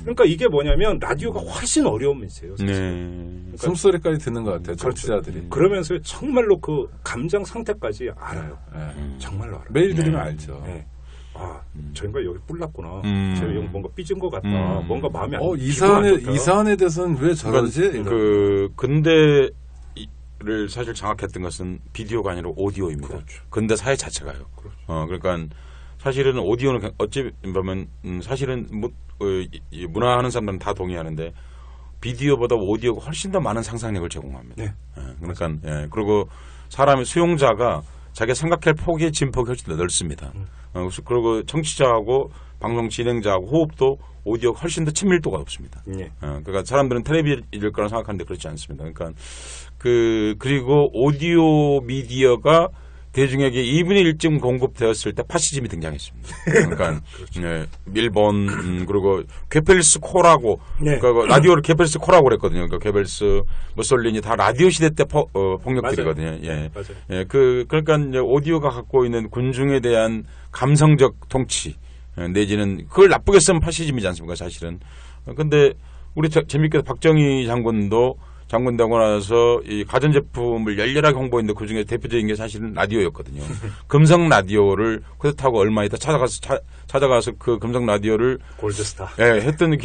그러니까 이게 뭐냐면 라디오가 훨씬 어려운 매체예요. 그러니까 숨소리까지 듣는 것 같아요. 청취자들이. 그러면서 정말로 그 감정 상태까지 알아요. 정말로 알아요. 매일 들으면 알죠. 저인가 여기 뿔났구나. 제가 여기 뭔가 삐진 것 같다. 뭔가 마음이 안 이 사안에 대해서는 왜 저러지? 근대를 사실 장악했던 것은 비디오가 아니라 오디오입니다. 그렇죠. 근대 사회 자체가요. 그렇죠. 그러니까 사실은 오디오는 어찌 보면 사실은 문화하는 사람들은 다 동의하는데 비디오보다 오디오가 훨씬 더 많은 상상력을 제공합니다. 그러니까 그리고 사람의 수용자가 자기가 생각할 폭의 진폭이 훨씬 더 넓습니다. 그리고 청취자하고 방송 진행자하고 호흡도 오디오가 훨씬 더 친밀도가 높습니다. 그러니까 사람들은 텔레비일 거라 생각하는데 그렇지 않습니다. 그러니까 그리고 오디오 미디어가 대중에게 2분의 1쯤 공급되었을 때 파시즘이 등장했습니다. 그러니까 그렇죠. 일본 그리고 괴벨스 코라고 그러니까 라디오를 괴벨스 코라고 그랬거든요. 그러니까 괴벨스, 무솔리니 다 라디오 시대 때 폭력들이거든요. 예, 그러니까 이제 오디오가 갖고 있는 군중에 대한 감성적 통치 내지는 그걸 나쁘게 쓰면 파시즘이지 않습니까? 사실은. 근데 우리 재밌게 박정희 장군 되고 나서 이 가전제품을 열렬하게 홍보했는데 그중에 대표적인 게 사실은 라디오였거든요. 금성 라디오를 그렇다고 얼마 있다 찾아가서 그 금성 라디오를 골드스타. 예, 했던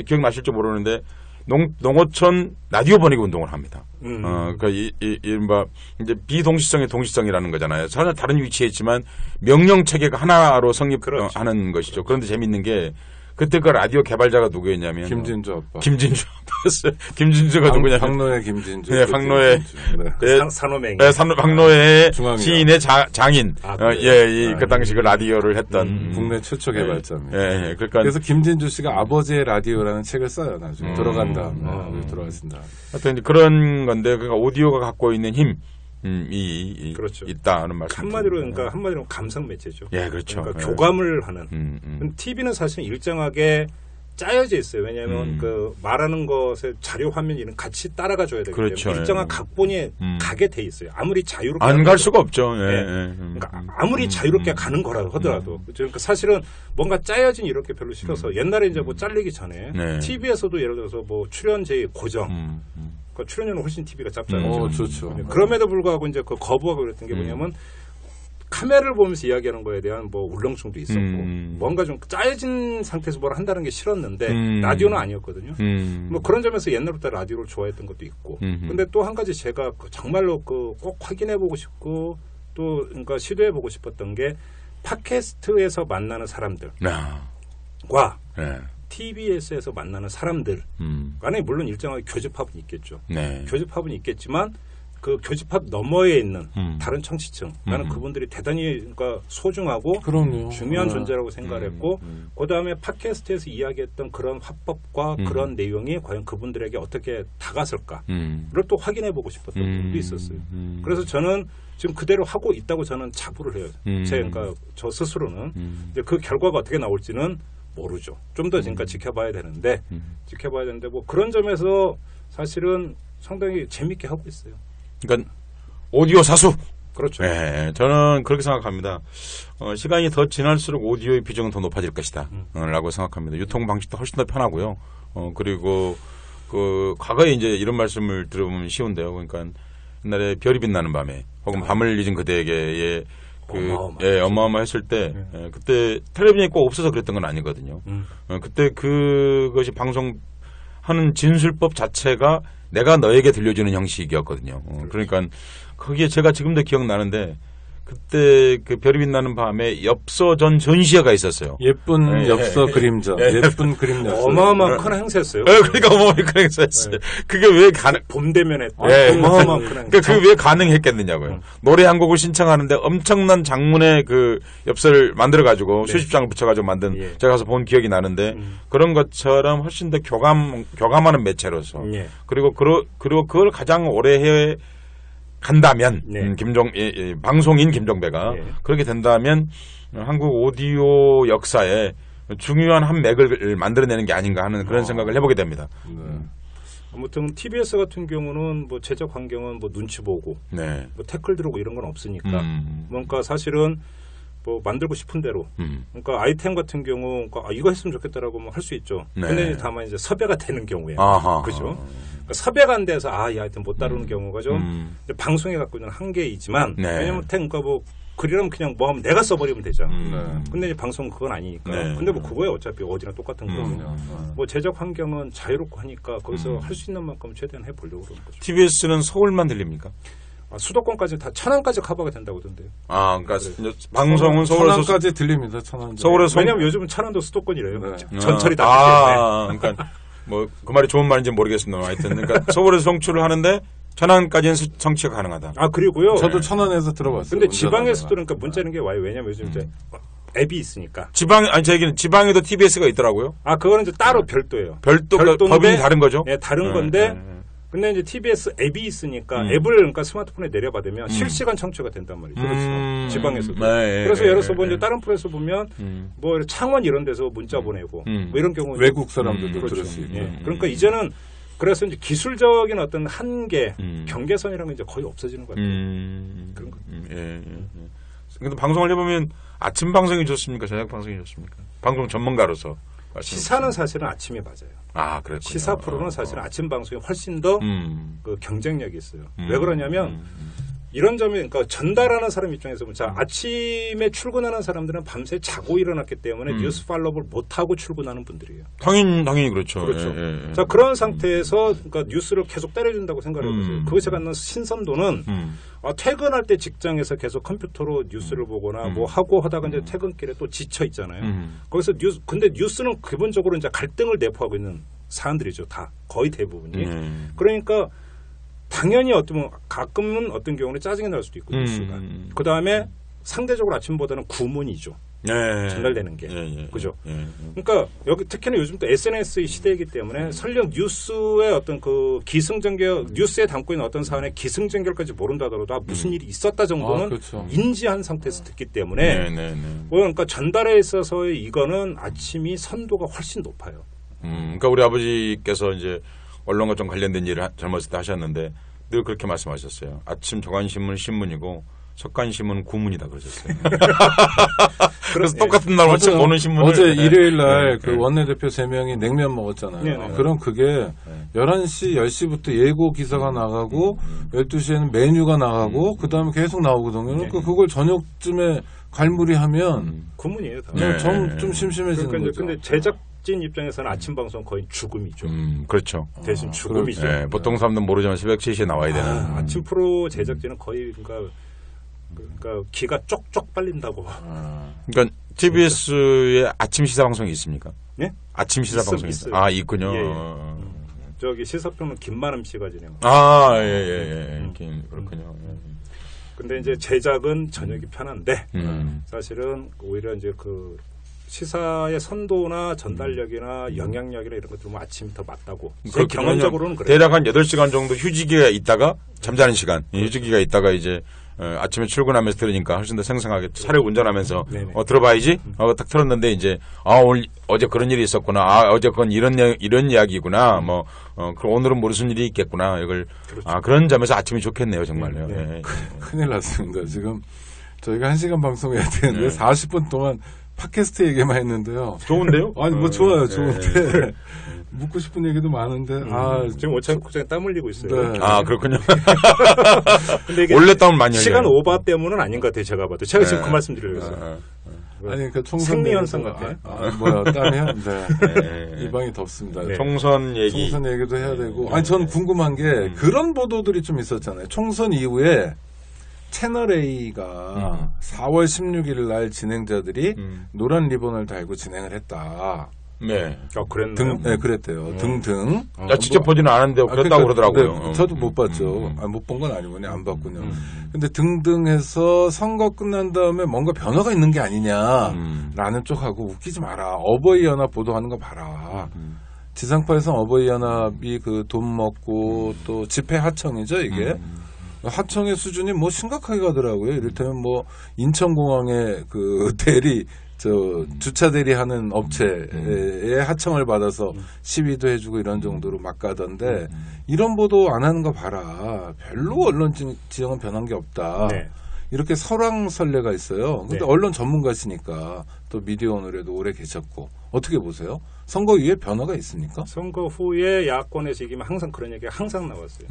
기억나실지 모르는데 농어촌 라디오 번역 운동을 합니다. 그러니까 이른바 이제 비동시성의 동시성이라는 거잖아요. 전혀 다른 위치에 있지만 명령 체계가 하나로 성립하는 것이죠. 그런데 재밌는 게 그때 그 라디오 개발자가 누구였냐면 김진주 아빠. 김진주가 누구냐면 박노해 김진주. 네, 박노해. 산호맹. 네, 박노해 시인의 장인. 그 당시 그 라디오를 했던 국내 최초 개발자입니다. 그러니까 그래서 김진주 씨가 아버지의 라디오라는 책을 써요. 나중에 들어간 다음에 들어갔습니다. 하여튼 그런 건데 그러니까 오디오가 갖고 있는 힘. 그렇죠. 있다는 말씀. 한마디로 감성 매체죠. 예, 그렇죠. 그러니까 교감을 하는. TV는 사실 일정하게 짜여져 있어요. 왜냐하면 그 말하는 것에 자료 화면 이런 같이 따라가 줘야 되기 때문에 그렇죠. 일정한 각본이 가게 돼 있어요. 아무리 자유롭게 안 갈 수가 없죠. 그러니까 아무리 자유롭게 가는 거라고 하더라도 그러니까 사실은 뭔가 짜여진 이렇게 별로 싫어서 옛날에 이제 뭐 잘리기 전에 TV에서도 예를 들어서 뭐 출연제의 고정. 출연료는 훨씬 TV가 짧잖아요. 좋죠. 그럼에도 불구하고 이제 그 거부하고 그랬던 게 뭐냐면 카메라를 보면서 이야기하는 거에 대한 뭐 울렁증도 있었고 뭔가 좀 짜여진 상태에서 뭘 한다는 게 싫었는데 라디오는 아니었거든요. 뭐 그런 점에서 옛날부터 라디오를 좋아했던 것도 있고. 근데 또 한 가지 제가 정말로 꼭 확인해보고 싶고 또 그러니까 시도해보고 싶었던 게 팟캐스트에서 만나는 사람들과 TBS에서 만나는 사람들 간에 물론 일정하게 교집합은 있겠죠. 교집합은 있겠지만 그 교집합 너머에 있는 다른 청취층 나는 그분들이 대단히 그러니까 소중하고 중요한 존재라고 생각을 했고 그다음에 팟캐스트에서 이야기했던 그런 화법과 그런 내용이 과연 그분들에게 어떻게 다가설까를 또 확인해보고 싶었던 부분도 있었어요. 그래서 저는 지금 그대로 하고 있다고 저는 자부를 해요. 그러니까 저 스스로는 이제 그 결과가 어떻게 나올지는 모르죠. 좀 더 지금까지 지켜봐야 되는데 뭐 그런 점에서 사실은 상당히 재밌게 하고 있어요. 그러니까 오디오 사수. 그렇죠. 네, 저는 그렇게 생각합니다. 시간이 더 지날수록 오디오의 비중은 더 높아질 것이다. 라고 생각합니다. 유통 방식도 훨씬 더 편하고요. 그리고 그 과거에 이제 이런 말씀을 들어보면 쉬운데요. 그러니까 옛날에 별이 빛나는 밤에 혹은 밤을 잊은 그대에게의 어마어마했을 때 그때 텔레비전이 꼭 없어서 그랬던 건 아니거든요. 그때 그것이 방송하는 진술법 자체가 내가 너에게 들려주는 형식이었거든요. 그러니까 거기에 제가 지금도 기억나는데 그때 그 별이 빛나는 밤에 엽서 전시회가 있었어요. 예쁜 엽서 그림자. 예쁜 그림 엽서. 어마어마한 큰 행사였어요. 그러니까 어마어마한 큰 행사였어요. 그게 왜 봄 되면 어마어마한 큰 행사. 그게 왜 가능했겠느냐고요. 노래 한 곡을 신청하는데 엄청난 장문의 그 엽서를 만들어가지고 수십 장을 붙여가지고 만든 제가 가서 본 기억이 나는데 그런 것처럼 훨씬 더 교감하는 매체로서 그리고 그걸 가장 오래 해 간다면 방송인 김종배가 그렇게 된다면 한국 오디오 역사에 중요한 한 맥을 만들어내는 게 아닌가 하는 그런 생각을 해보게 됩니다. 아무튼 TBS 같은 경우는 뭐 제작 환경은 뭐 눈치 보고 뭐 태클 들어오고 이런 건 없으니까 뭔가 사실은 뭐 만들고 싶은 대로 그러니까 아이템 같은 경우 그러니까 이거 했으면 좋겠다라고 뭐 할 수 있죠. 근데 다만 이제 섭외가 되는 경우에 그죠. 섭외가 안 돼서 이 하여튼 못 다루는 경우가 좀 방송에 갖고 있는 한계이지만 왜냐면 그러니까 뭐 글이라면 그냥 뭐 하면 내가 써버리면 되잖아. 근데 이제 방송은 그건 아니니까. 근데 뭐 그거야 어차피 어디나 똑같은 거거든요. 뭐 제작 환경은 자유롭고 하니까 거기서 할 수 있는 만큼 최대한 해보려고 그러는 거죠. TBS는 서울만 들립니까? 수도권까지 다 천안까지 커버가 된다고 하던데요. 그러니까 방송은 서울에서 천안까지 들립니다. 천안. 서울에서 왜냐면 요즘은 천안도 수도권이래요. 전철이 다 때문에. 그러니까 뭐 그 말이 좋은 말인지 모르겠습니다. 하여튼 그러니까 서울에서 송출을 하는데 천안까지는 성취가 가능하다. 아 그리고요. 저도 천안에서 들어봤어요. 근데 지방에서도 그러니까 문자는 게 와요. 왜냐면 요즘 이제 앱이 있으니까. 제 얘기는 지방에도 TBS가 있더라고요. 아 그거는 이제 따로 별도예요. 별도인데 법인이 다른 거죠? 네, 다른 건데. 근데 이제 TBS 앱이 있으니까 앱을 그러니까 스마트폰에 내려받으면 실시간 청취가 된단 말이죠. 그렇죠. 지방에서도. 네, 그래서 예를 들어서 이제 다른 프로에서 보면 뭐 창원 이런 데서 문자 보내고 뭐 이런 경우 외국 사람들도 그렇죠. 들을 수 있고. 그러니까 이제는 그래서 이제 기술적인 어떤 한계, 경계선이라는 게 이제 거의 없어지는 것 같아요. 그런 거. 근데 방송을 해보면 아침 방송이 좋습니까? 저녁 방송이 좋습니까? 방송 전문가로서. 시사는 사실은 아침이 맞아요. 아, 그래요. 시사 프로는 사실은 아침 방송이 훨씬 더 그 경쟁력이 있어요. 왜 그러냐면 이런 점이 그러니까 전달하는 사람 입장에서 보면 자, 아침에 출근하는 사람들은 밤새 자고 일어났기 때문에 뉴스 팔로우를 못 하고 출근하는 분들이에요. 당연히 그렇죠. 그렇죠. 자, 그런 상태에서 그러니까 뉴스를 계속 때려준다고 생각해 보세요. 그것이 갖는 신선도는 퇴근할 때 직장에서 계속 컴퓨터로 뉴스를 보거나 뭐 하고 하다가 이제 퇴근길에 또 지쳐 있잖아요. 거기서 근데 뉴스는 기본적으로 이제 갈등을 내포하고 있는 사안들이죠. 다 거의 대부분이. 그러니까 당연히 가끔은 어떤 경우는 짜증이 날 수도 있고 뉴스가. 그 다음에 상대적으로 아침보다는 구문이죠. 전달되는 게. 그죠? 그러니까 여기 특히나 요즘 또 SNS의 시대이기 때문에 설령 뉴스의 어떤 그 기승전결, 뉴스에 담고 있는 어떤 사안의 기승전결까지 모른다 하더라도 무슨 일이 있었다 정도는 그렇죠. 인지한 상태에서 듣기 때문에 그러니까 전달에 있어서의 이거는 아침이 선도가 훨씬 높아요. 그러니까 우리 아버지께서 이제 언론과 좀 관련된 일을 젊었을 때 하셨는데 늘 그렇게 말씀하셨어요. 아침 조간신문은 신문이고 석간신문은 구문이다 그러셨어요. 그래서 똑같은 날 아침 보는 신문을 어제 일요일 날 그 원내대표 3명이 냉면 먹었잖아요. 그럼 그게 11시, 10시부터 예고 기사가 나가고 12시에는 메뉴가 나가고 그다음에 계속 나오거든요. 그러니까 그걸 저녁쯤에 갈무리하면 구문이에요. 다. 좀 심심해지는 그러니까 거죠. 근데 제작진 입장에서는 아침 방송 거의 죽음이죠. 그렇죠. 대신 죽음이죠. 네, 보통 사람들은 모르지만 새벽 7시에 나와야 되는. 아침 프로 제작진은 거의 그러니까 기가 쪽쪽 빨린다고. 그러니까 TBS의 아침 시사 방송이 있습니까? 네? 아침 시사 방송이 있어요. 아, 있군요. 저기 시사평론 김만음 씨가 진행. 그렇군요. 근데 이제 제작은 저녁이 편한데 사실은 오히려 이제 그 시사의 선도나 전달력이나 영향력이나 이런 것들은 아침이 더 맞다고. 경험적으로는 그래요. 대략 한 8시간 정도 휴지기가 있다가 잠자는 시간. 휴지기가 있다가 이제 아침에 출근하면서 들으니까 훨씬 더 생생하게 차를 운전하면서 들어봐야지. 딱 틀었는데 이제 어제 그런 일이 있었구나. 어제 그건 이런 이야기구나. 그럼 오늘은 무슨 일이 있겠구나. 이걸 그렇죠. 그런 점에서 아침이 좋겠네요, 정말요. 큰일 났습니다. 지금 저희가 1시간 방송해야 되는데 40분 동안 팟캐스트 얘기만 했는데요. 좋은데요? 아니 좋아요. 좋은데 묻고 싶은 얘기도 많은데 지금 오찬 국장에 땀 흘리고 있어요. 네. 그렇군요. 근데 이게 원래 땀을 많이 흘려요. 시간 오버 때문은 아닌 것 같아요. 제가 봐도. 제가 지금 그 말씀 드리려고 했어요. 아니 그 총선 생리현상 같아요. 땀이요? 네. 이 방이 덥습니다. 총선 얘기도 해야 되고. 아니 전 궁금한 게 그런 보도들이 좀 있었잖아요. 총선 이후에 채널A가 4월 16일 날 진행자들이 노란 리본을 달고 진행을 했다. 네. 그랬나요? 네, 그랬대요. 등등. 직접 보지는 않았는데 그랬다고 그러더라고요. 네, 저도 못 봤죠. 못 본 건 아니군요. 안 봤군요. 근데 등등해서 선거 끝난 다음에 뭔가 변화가 있는 게 아니냐라는 쪽하고 웃기지 마라. 어버이 연합 보도하는 거 봐라. 지상파에서 어버이 연합이 그 돈 먹고 또 집회 하청이죠, 이게. 하청의 수준이 뭐 심각하게 가더라고요. 이를테면 뭐 인천공항에 그 주차 대리하는 업체에 하청을 받아서 시위도 해주고 이런 정도로 막 가던데 이런 보도 안 하는 거 봐라. 별로 언론 지형은 변한 게 없다. 네. 이렇게 설왕설래가 있어요. 근데 언론 전문가시니까 또 미디어오늘에도 오래 계셨고 어떻게 보세요? 선거 이후에 변화가 있습니까? 선거 후에 야권에서 이기면 항상 그런 얘기가 항상 나왔어요.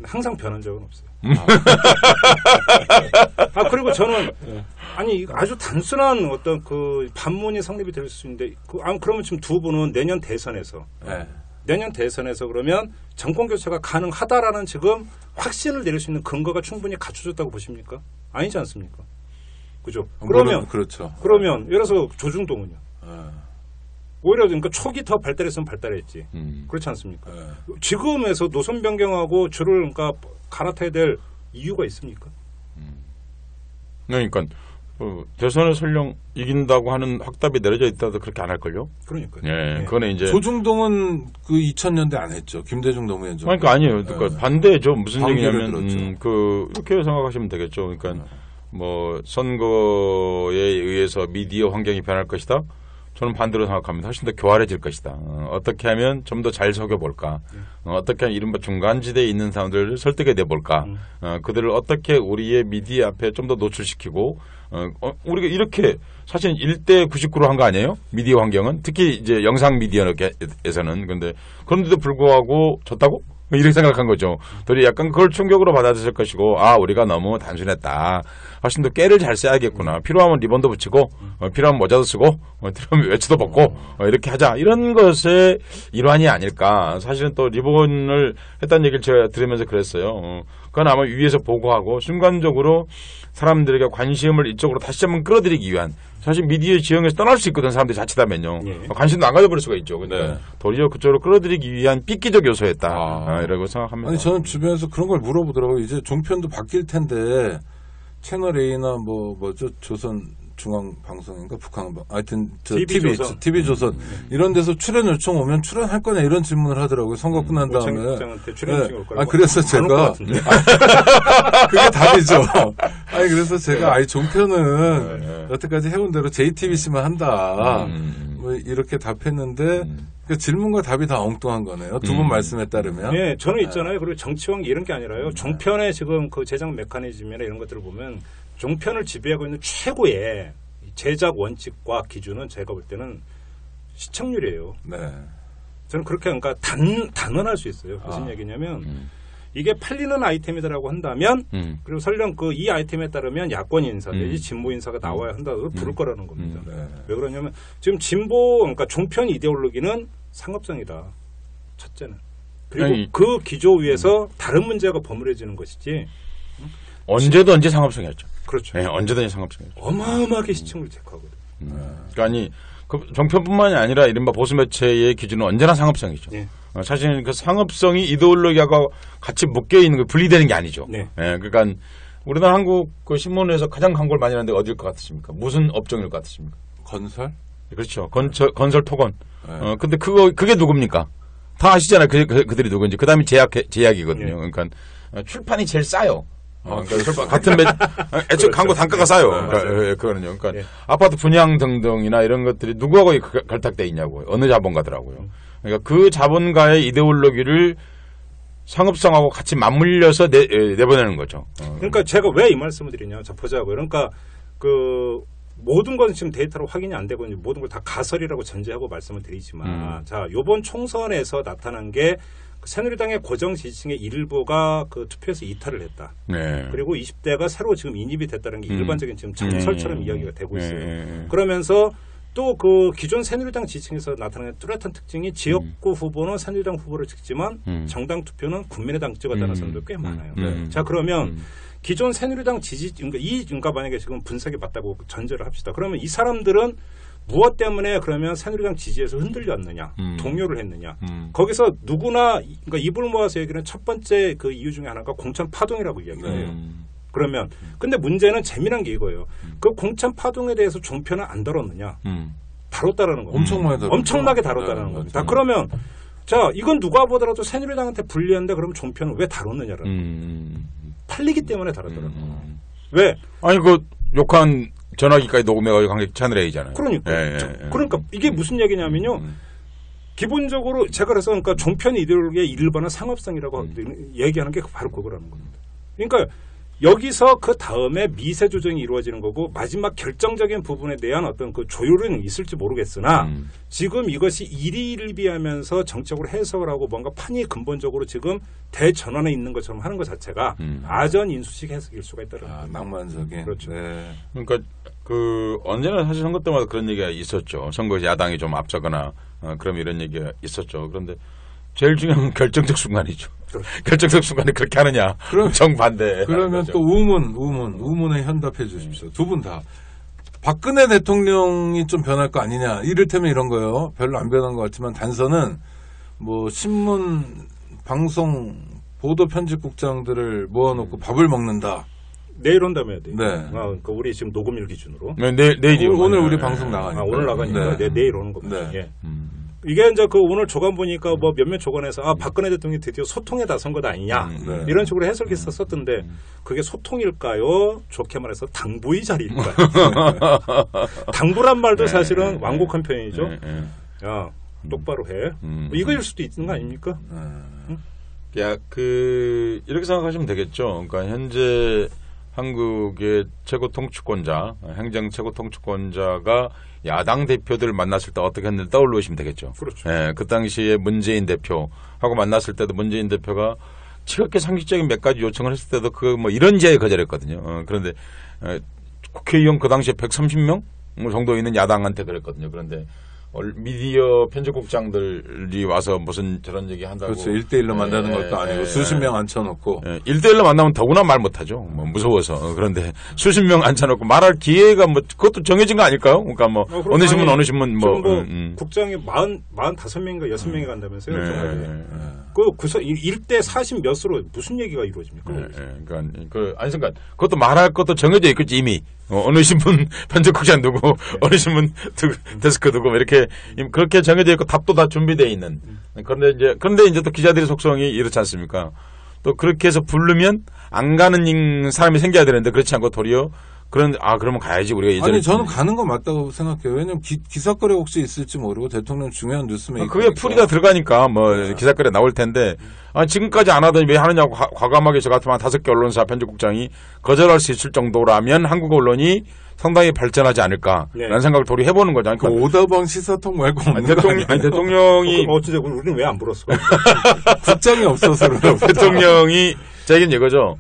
항상 변한 적은 없어요. 그리고 저는 아주 단순한 어떤 그 반문이 성립이 될 수 있는데 그러면 지금 두 분은 내년 대선에서 그러면 정권 교체가 가능하다라는 지금 확신을 내릴 수 있는 근거가 충분히 갖춰졌다고 보십니까? 아니지 않습니까? 그죠? 그러면 그렇죠. 그러면 예를 들어서 조중동은요. 오히려 그러니까 초기 더 발달했으면 발달했지. 그렇지 않습니까? 지금에서 노선 변경하고 줄을 그러니까 갈아타야 될 이유가 있습니까? 그러니까 대선에 설령 이긴다고 하는 확답이 내려져 있다도 그렇게 안 할걸요? 그러니까요. 예, 그거는 이제 조중동은 그 2000년대 안 했죠. 김대중 노무현 정부. 그러니까 아니에요. 그러니까 반대죠. 무슨 얘기냐면 들었죠. 이렇게 생각하시면 되겠죠. 그러니까 뭐 선거에 의해서 미디어 환경이 변할 것이다. 저는 반대로 생각합니다. 훨씬 더 교활해질 것이다. 어떻게 하면 좀 더 잘 속여볼까? 어떻게 하면 이른바 중간지대에 있는 사람들을 설득해 내볼까? 그들을 어떻게 우리의 미디어 앞에 좀 더 노출시키고 우리가 이렇게 사실 1대 99로 한 거 아니에요? 미디어 환경은 특히 이제 영상 미디어에서는 근데 그런데도 불구하고 졌다고? 이렇게 생각한 거죠. 들이 약간 그걸 충격으로 받아들였을 것이고, 우리가 너무 단순했다. 훨씬 더 깨를 잘 써야겠구나. 필요하면 리본도 붙이고, 필요하면 모자도 쓰고, 필요하면 외투도 벗고, 이렇게 하자. 이런 것의 일환이 아닐까. 사실은 또 리본을 했다는 얘기를 제가 들으면서 그랬어요. 그건 아마 위에서 보고하고, 순간적으로 사람들에게 관심을 이쪽으로 다시 한번 끌어들이기 위한, 사실 미디어 지형에서 떠날 수 있거든, 사람들이 자칫하면요. 관심도 안 가져버릴 수가 있죠. 근데 도리어 그쪽으로 끌어들이기 위한 삐끼적 요소였다. 이라고 생각합니다. 아니, 저는 주변에서 그런 걸 물어보더라고요. 이제 종편도 바뀔 텐데, 채널 A나 조선 중앙방송인가 북한방 하여튼 TV 조선 이런 데서 출연 요청 오면 출연할 거냐 이런 질문을 하더라고요. 선거 끝난 다음에. 그래서 제가 그게 답이죠. 그래서 제가 종편은 여태까지 해온 대로 JTBC만 한다. 뭐 이렇게 답했는데 그 질문과 답이 다 엉뚱한 거네요. 두 분 말씀에 따르면. 네, 저는 있잖아요. 그리고 정치왕 이런 게 아니라요. 종편의 지금 그 제작 메커니즘이나 이런 것들을 보면 종편을 지배하고 있는 최고의 제작 원칙과 기준은 제가 볼 때는 시청률이에요. 네. 저는 그렇게 그러니까 단언할 수 있어요. 무슨 얘기냐면 이게 팔리는 아이템이다라고 한다면 그리고 설령 그 이 아이템에 따르면 야권 인사 내지 진보 인사가 나와야 한다고 부를 거라는 겁니다. 왜 그러냐면 지금 그러니까 종편 이데올로기는 상업성이다. 첫째는. 그리고 그 기조 위에서 다른 문제가 버무려지는 것이지. 언제도 언제 상업성이었죠. 그렇죠. 네, 언제든지 상업성이었죠. 어마어마하게 시청률 체크하거든. 그러니까 그 종편뿐만이 아니라 이른바 보수 매체의 기준은 언제나 상업성이죠. 네. 사실 그 상업성이 이데올로기하고 같이 묶여 있는 거 분리되는 게 아니죠. 네. 그러니까 우리나라 한국 그 신문에서 가장 광고를 많이 하는데 어디일 것 같으십니까? 무슨 업종일 것 같으십니까? 건설? 그렇죠. 건설 토건. 네. 근데 그게 누굽니까? 다 아시잖아요. 그들이 누군지. 그다음에 제약이거든요. 네. 그러니까 출판이 제일 싸요. 같은 애초에 광고 단가가 싸요. 그거는요. 그러니까 아파트 분양 등등이나 이런 것들이 누구하고 결탁돼 있냐고요. 어느 자본가더라고요. 그러니까 그 자본가의 이데올로기를 상업성하고 같이 맞물려서 내보내는 거죠. 그러니까 제가 왜 이 말씀을 드리냐. 자, 보자고요. 그러니까 그 모든 것은 지금 데이터로 확인이 안 되고 모든 걸 다 가설이라고 전제하고 말씀을 드리지만 자, 요번 총선에서 나타난 게 새누리당의 고정 지지층의 일부가 그 투표에서 이탈을 했다. 네. 그리고 20대가 새로 지금 인입이 됐다는 게 일반적인 지금 장설처럼 이야기가 되고 있어요. 그러면서 또 그 기존 새누리당 지지층에서 나타나는 뚜렷한 특징이 지역구 후보는 새누리당 후보를 찍지만 정당 투표는 국민의당 찍었다는 사람도 꽤 많아요. 자, 그러면 기존 새누리당 그러니까 만약에 지금 분석이 맞다고 전제를 합시다. 그러면 이 사람들은 무엇 때문에 그러면 새누리당 지지에서 흔들렸느냐, 동요를 했느냐. 거기서 누구나 그러니까 입을 모아서 얘기하는 첫 번째 그 이유 중에 하나가 공천 파동이라고 이야기해요. 그러면 근데 문제는 재미난 게 이거예요. 그 공천 파동에 대해서 종편은 안 다뤘느냐? 다뤘다라는 겁니다. 엄청나게 다뤘다라는 겁니다. 그러면 자, 이건 누가 보더라도 새누리당한테 불리한데 그러면 종편은 왜 다뤘느냐라는 팔리기 때문에 다뤘다라는 거예요. 왜? 아니 그 욕한 전화기까지 녹음해가지고 관객 채널 A잖아요. 그러니까. 그러니까 이게 무슨 얘기냐면요. 기본적으로 제가 그래서 그러니까 종편 이데올로기의 일반은 상업성이라고 얘기하는 게 바로 그거라는 겁니다. 그러니까 여기서 그 다음에 미세 조정이 이루어지는 거고 마지막 결정적인 부분에 대한 어떤 그 조율은 있을지 모르겠으나 지금 이것이 일희일비하면서 정책으로 해석을 하고 뭔가 판이 근본적으로 지금 대전환에 있는 것처럼 하는 것 자체가 아전 인수식 해석일 수가 있더라고요. 낭만적인. 그렇죠. 네. 그러니까 언제나 사실 선거 때마다 그런 얘기가 있었죠. 선거에서 야당이 좀 앞서거나 그럼 이런 얘기가 있었죠. 그런데 제일 중요한 건 결정적 순간이죠. 결정적 순간에 그렇게 하느냐. 정반대. 그러면 또 우문에 현답해 주십시오. 두 분 다. 박근혜 대통령이 좀 변할 거 아니냐. 이를테면 이런 거예요. 별로 안 변한 것 같지만 단서는 뭐 신문, 방송, 보도 편집국장들을 모아놓고 밥을 먹는다. 내일 온다며야 돼. 네. 그러니까 우리 지금 녹음일 기준으로. 네, 내일이요. 오늘 우리 방송 나가니까. 오늘 나가니까 네. 내일 오는 겁니다. 네. 예. 이게 이제 그 오늘 조간 보니까 뭐 몇몇 조간에서 박근혜 대통령이 드디어 소통에 나선 것 아니냐 네. 이런 식으로 해석해서 썼던데 그게 소통일까요? 좋게 말해서 당부의 자리일까요? 당부란 말도 사실은 완곡한 표현이죠. 야 똑바로 해. 뭐 이거일 수도 있는 거 아닙니까? 야, 이렇게 생각하시면 되겠죠. 그러니까 현재 한국의 최고 통치권자, 행정 최고 통치권자가 야당 대표들을 만났을 때 어떻게 했는지 떠올리시면 되겠죠. 그렇죠. 예, 그 당시에 문재인 대표하고 만났을 때도 문재인 대표가 지극히 상식적인 몇 가지 요청을 했을 때도 뭐 이런 제에 거절했거든요. 그런데 국회의원 그 당시에 130명 정도 있는 야당한테 그랬거든요. 그런데 미디어 편집국장들이 와서 무슨 저런 얘기 한다고. 그렇죠. 1대1로 만나는 것도 아니고 수십 명 앉혀놓고. 1대1로 만나면 더구나 말 못하죠. 뭐 무서워서. 그런데 수십 명 앉혀놓고 말할 기회가 뭐 그것도 정해진 거 아닐까요? 그러니까 뭐 어느 신문 뭐. 국장이 45명인가 6명이 간다면서요. 그래서 1대 40 몇으로 무슨 얘기가 이루어집니까? 그러니까 그것도 말할 것도 정해져 있겠지 이미. 어느 신문 편집국장 누구, 어느 신문 데스크 누구 이렇게 그렇게 정해져 있고 답도 다 준비되어 있는. 그런데 이제 또 기자들의 속성이 이렇지 않습니까? 또 그렇게 해서 부르면 안 가는 사람이 생겨야 되는데 그렇지 않고 도리어 그러면 가야지 우리가 예전에. 아니 저는 가는 거 맞다고 생각해요. 왜냐면 기사거리 혹시 있을지 모르고 대통령 중요한 뉴스메이커. 그게 풀이가 들어가니까 뭐 기사거리 나올 텐데 지금까지 안 하더니 왜 하느냐고 과감하게 저 같으면 5개 언론사 편집국장이 거절할 수 있을 정도라면 한국 언론이 상당히 발전하지 않을까라는 생각을 도리 해보는 거죠. 그러니까 오다방 시사통 말고 없는 대통령이 어찌 됐건 우리는 왜 안 불었어? 국장이 없어서 대통령이 자 이건 이거죠.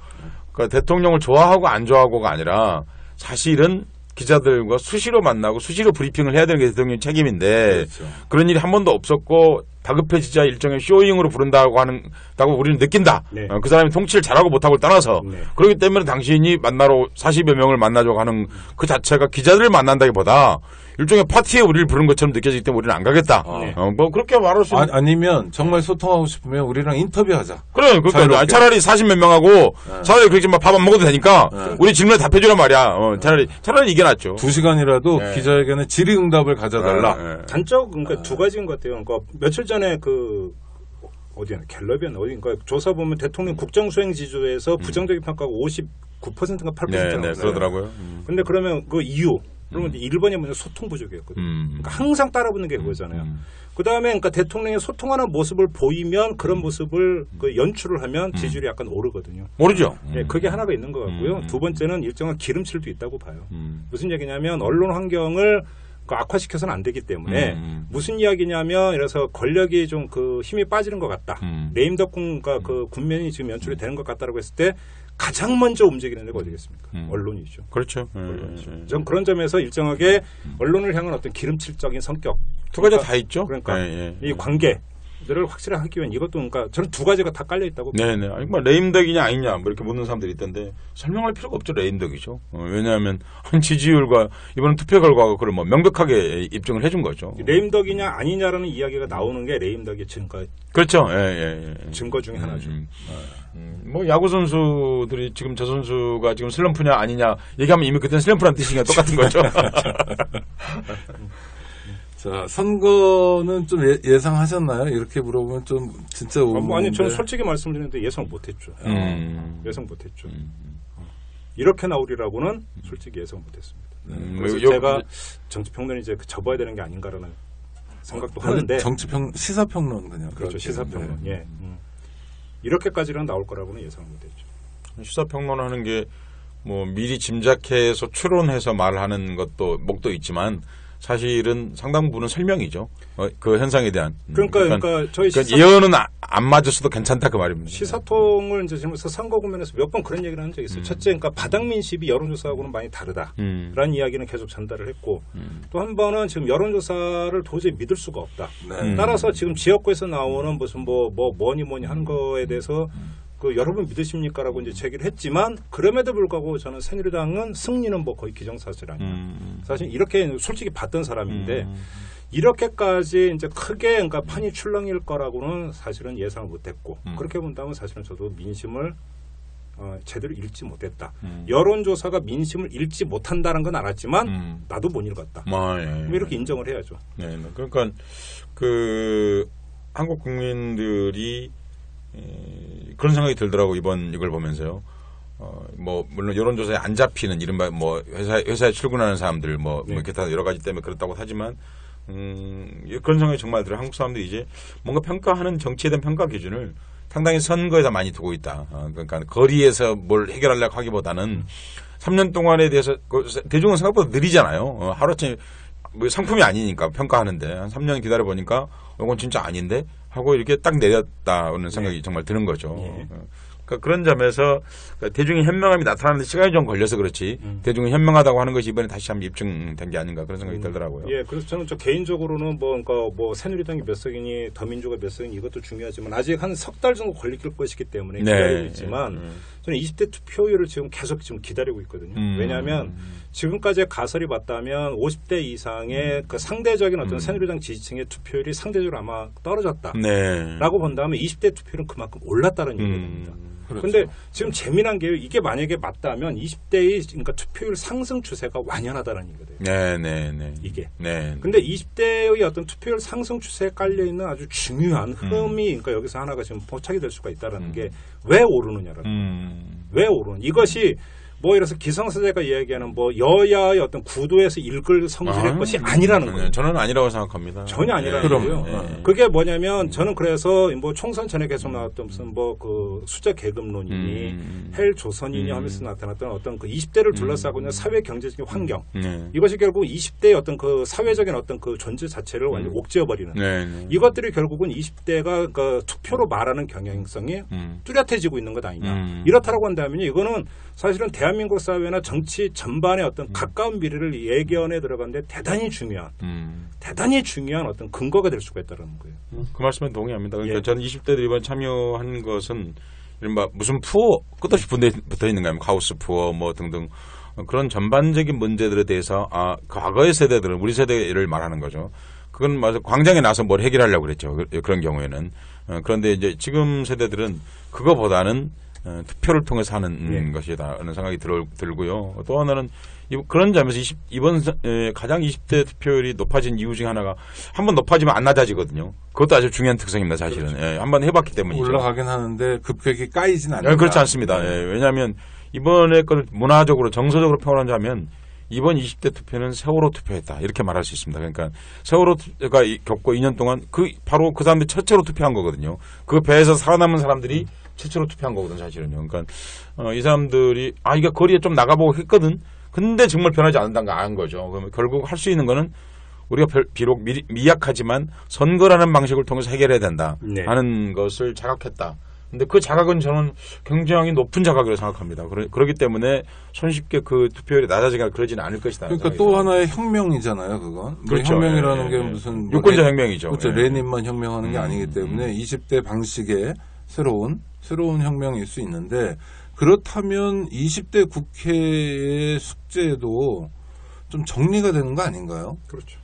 그러니까 대통령을 좋아하고 안 좋아하고가 아니라 사실은 기자들과 수시로 만나고 수시로 브리핑을 해야 되는 게 대통령의 책임인데 그렇죠. 그런 일이 한 번도 없었고 다급해지자 일종의 쇼잉으로 부른다고 우리는 느낀다. 네. 그 사람이 통치를 잘하고 못하고를 떠나서 네. 그렇기 때문에 당신이 만나러 40여 명을 만나자고 하는 그 자체가 기자들을 만난다기보다 일종의 파티에 우리를 부른 것처럼 느껴지기 때문에 우리는 안 가겠다. 네. 뭐 그렇게 말할 수 있는. 아니면 정말 소통하고 싶으면 우리랑 인터뷰하자. 그래, 그러니까 차라리 40몇 명하고 차라리 그렇게 밥 안 먹어도 되니까 우리 질문에 답해주란 말이야. 차라리 이게 낫죠. 2시간이라도 기자에게는 질의응답을 가져달라. 단적 그러니까 두 가지인 것 같아요. 그러니까 며칠 전에 어디야 갤럽이었나 그러니까 조사 보면 대통령 국정수행 지수에서 부정적인 평가가 59%인가 8%가 네, 그러더라고요. 근데 그러면 그 이유 그러면 1번이 뭐냐 소통 부족이었거든요. 그러니까 항상 따라붙는 게 그거잖아요. 그다음에 그러니까 대통령이 소통하는 모습을 보이면 그런 모습을 연출을 하면 지지율이 약간 오르거든요. 모르죠. 네, 그게 하나가 있는 것 같고요. 두 번째는 일정한 기름칠도 있다고 봐요. 무슨 얘기냐면 언론 환경을 악화시켜서는 안 되기 때문에 무슨 이야기냐면 이래서 권력이 좀 힘이 빠지는 것 같다. 레임덕군과 군면이 지금 연출이 되는 것 같다라고 했을 때 가장 먼저 움직이는 데가 어디겠습니까? 언론이죠. 그렇죠. 언론이죠. 전 그런 점에서 일정하게 언론을 향한 어떤 기름칠적인 성격 두 가지가 다 있죠. 그러니까 이 관계들을 확실하게 하기 위한 이것도 그러니까 저는 두 가지가 다 깔려 있다고. 네네. 아니 뭐 레임덕이냐 아니냐 뭐 이렇게 묻는 사람들이 있던데 설명할 필요가 없죠. 레임덕이죠. 왜냐하면 지지율과 이번 투표 결과가 그걸 뭐 명백하게 입증을 해준 거죠. 레임덕이냐 아니냐라는 이야기가 나오는 게 레임덕의 증거. 그렇죠. 증거 중에 하나죠. 뭐 야구 선수들이 지금 저 선수가 지금 슬럼프냐 아니냐 얘기하면 이미 그때는 슬럼프란 뜻이니까 똑같은 거죠. 자, 선거는 좀 예상하셨나요? 이렇게 물어보면 좀 진짜 아니 저는 솔직히 말씀드리는데 예상 못했죠. 예상 못했죠. 이렇게 나오리라고는 솔직히 예상 못했습니다. 그래서 제가 정치평론이 이제 접어야 되는 게 아닌가라는 생각도 하는데 시사평론 그냥 그렇죠. 시사평론. 예. 이렇게까지는 나올 거라고는 예상 못했죠. 시사평론하는 게 뭐 미리 짐작해서 추론해서 말하는 것도 목도 있지만 사실은 상당 부분은 설명이죠. 그 현상에 대한. 그러니까 저희 예언은 안 맞았어도 괜찮다 그 말입니다. 시사통을 이제 지금서 선거 국면에서 몇 번 그런 얘기를 한 적이 있어요. 첫째, 그러니까 바닥 민심이 여론조사하고는 많이 다르다라는 이야기는 계속 전달을 했고, 또 한 번은 지금 여론조사를 도저히 믿을 수가 없다. 따라서 지금 지역구에서 나오는 무슨 뭐니 하는 거에 대해서 그 여러분 믿으십니까라고 이제 제기를 했지만 그럼에도 불구하고 저는 새누리당은 승리는 뭐 거의 기정사실 아니야. 사실 이렇게 솔직히 봤던 사람인데 이렇게까지 이제 크게 그러니까 판이 출렁일 거라고는 사실은 예상을 못했고 그렇게 본다면 사실은 저도 민심을 제대로 읽지 못했다. 여론조사가 민심을 읽지 못한다는 건 알았지만 나도 못 읽었다. 이렇게 인정을 해야죠. 네, 그러니까 그 한국 국민들이 그런 생각이 들더라고 이걸 보면서요. 뭐 물론 여론조사에 안 잡히는 이른바 뭐 회사에 출근하는 사람들 뭐 이렇게 다 여러 가지 때문에 그렇다고 하지만 그런 생각이 정말 들어요. 한국 사람들이 이제 뭔가 평가하는 정치에 대한 평가 기준을 상당히 선거에다 많이 두고 있다. 그러니까 거리에서 뭘 해결하려고 하기보다는 3년 동안에 대해서 대중은 생각보다 느리잖아요. 하루아침에 뭐 상품이 아니니까 평가하는데 한 3년 기다려 보니까 이건 진짜 아닌데 하고 이렇게 딱 내렸다는 생각이 정말 드는 거죠. 그러니까 그런 점에서 대중의 현명함이 나타나는 데 시간이 좀 걸려서 그렇지 대중이 현명하다고 하는 것이 이번에 다시 한번 입증된 게 아닌가 그런 생각이 들더라고요. 예, 그래서 저는 개인적으로는 그러니까 새누리당이 몇 석이니 더민주가 몇 석이니 이것도 중요하지만 아직 한 석 달 정도 걸릴 것이기 때문에 기다리고 있지만 저는 20대 투표율을 지금 계속 기다리고 있거든요. 왜냐하면 지금까지의 가설이 맞다면 50대 이상의 그 상대적인 어떤 새누리당 지지층의 투표율이 상대적으로 아마 떨어졌다라고 본다면 20대 투표율은 그만큼 올랐다는 얘기입니다. 그런데 지금 재미난 게요. 이게 만약에 맞다면 20대의 그러니까 투표율 상승 추세가 완연하다는 얘기거든요. 이게. 근데 20대의 어떤 투표율 상승 추세에 깔려 있는 아주 중요한 흐름이 그러니까 여기서 하나가 지금 포착이 될 수가 있다라는 게 왜 오르느냐라는 왜 오르는 이것이 뭐 이래서 기성세대가 이야기하는 뭐 여야의 어떤 구도에서 일글 성질의 것이 아니라는 거예요. 저는 아니라고 생각합니다. 전혀 아니라는 거고요. 그게 뭐냐면 저는 그래서 뭐 총선 전에 계속 나왔던 무슨 뭐 그 숫자 계급론이니 헬 조선이니 하면서 나타났던 어떤 그 20대를 둘러싸고 있는 사회 경제적인 환경 이것이 결국 20대의 어떤 그 사회적인 어떤 그 존재 자체를 완전히 옥죄어버리는 이것들이 결국은 20대가 그 투표로 말하는 경향성이 뚜렷해지고 있는 것 아니냐. 이렇다라고 한다면 이거는 사실은 대한민국 사회나 정치 전반의 어떤 가까운 미래를 예견에 들어가는데 대단히 중요한 어떤 근거가 될 수가 있다는 거예요. 그 말씀에 동의합니다. 그러니까 저는 20대들이 이번 참여한 것은 이른바 무슨 푸어 끝없이 붙어 있는 거예요. 하우스 푸어 뭐 등등 그런 전반적인 문제들에 대해서 과거의 세대들은 우리 세대를 말하는 거죠. 그건 맞아 광장에 나서 뭘 해결하려고 그랬죠. 그런 경우에는 그런데 이제 지금 세대들은 그거보다는 투표를 통해서 하는 것이다라는 생각이 들고요. 또 하나는 그런 점에서 이번 가장 20대 투표율이 높아진 이유 중에 하나가 한번 높아지면 안 낮아지거든요. 그것도 아주 중요한 특성입니다. 사실은. 그렇죠. 한번 해봤기 때문이죠. 올라가긴 하는데 급격히 까이진 않는다. 그렇지 않습니다. 왜냐하면 이번에 걸 문화적으로 정서적으로 표현하자면 이번 20대 투표는 세월호 투표했다 이렇게 말할 수 있습니다. 그러니까 세월호가 겪고 2년 동안 바로 그 사람들이 최초로 투표한 거거든요. 그 배에서 살아남은 사람들이 최초로 투표한 거거든 사실은요. 그러니까 이 사람들이 이게 거리에 좀 나가보고 했거든. 근데 정말 변하지 않는다는 거 아는 거죠. 그러면 결국 할 수 있는 거는 우리가 비록 미약하지만 선거라는 방식을 통해서 해결해야 된다 하는 것을 자각했다. 근데 그 자각은 저는 굉장히 높은 자각이라고 생각합니다. 그렇기 때문에 손쉽게 그 투표율이 낮아지거나 그러지는 않을 것이다. 그러니까 또 하나의 혁명이잖아요, 그건. 그렇죠. 혁명이라는 게 무슨 유권자 혁명이죠. 그렇죠. 레닌만 혁명하는 게 아니기 때문에 20대 방식의 새로운 혁명일 수 있는데 그렇다면 20대 국회의 숙제도 좀 정리가 되는 거 아닌가요? 그렇죠.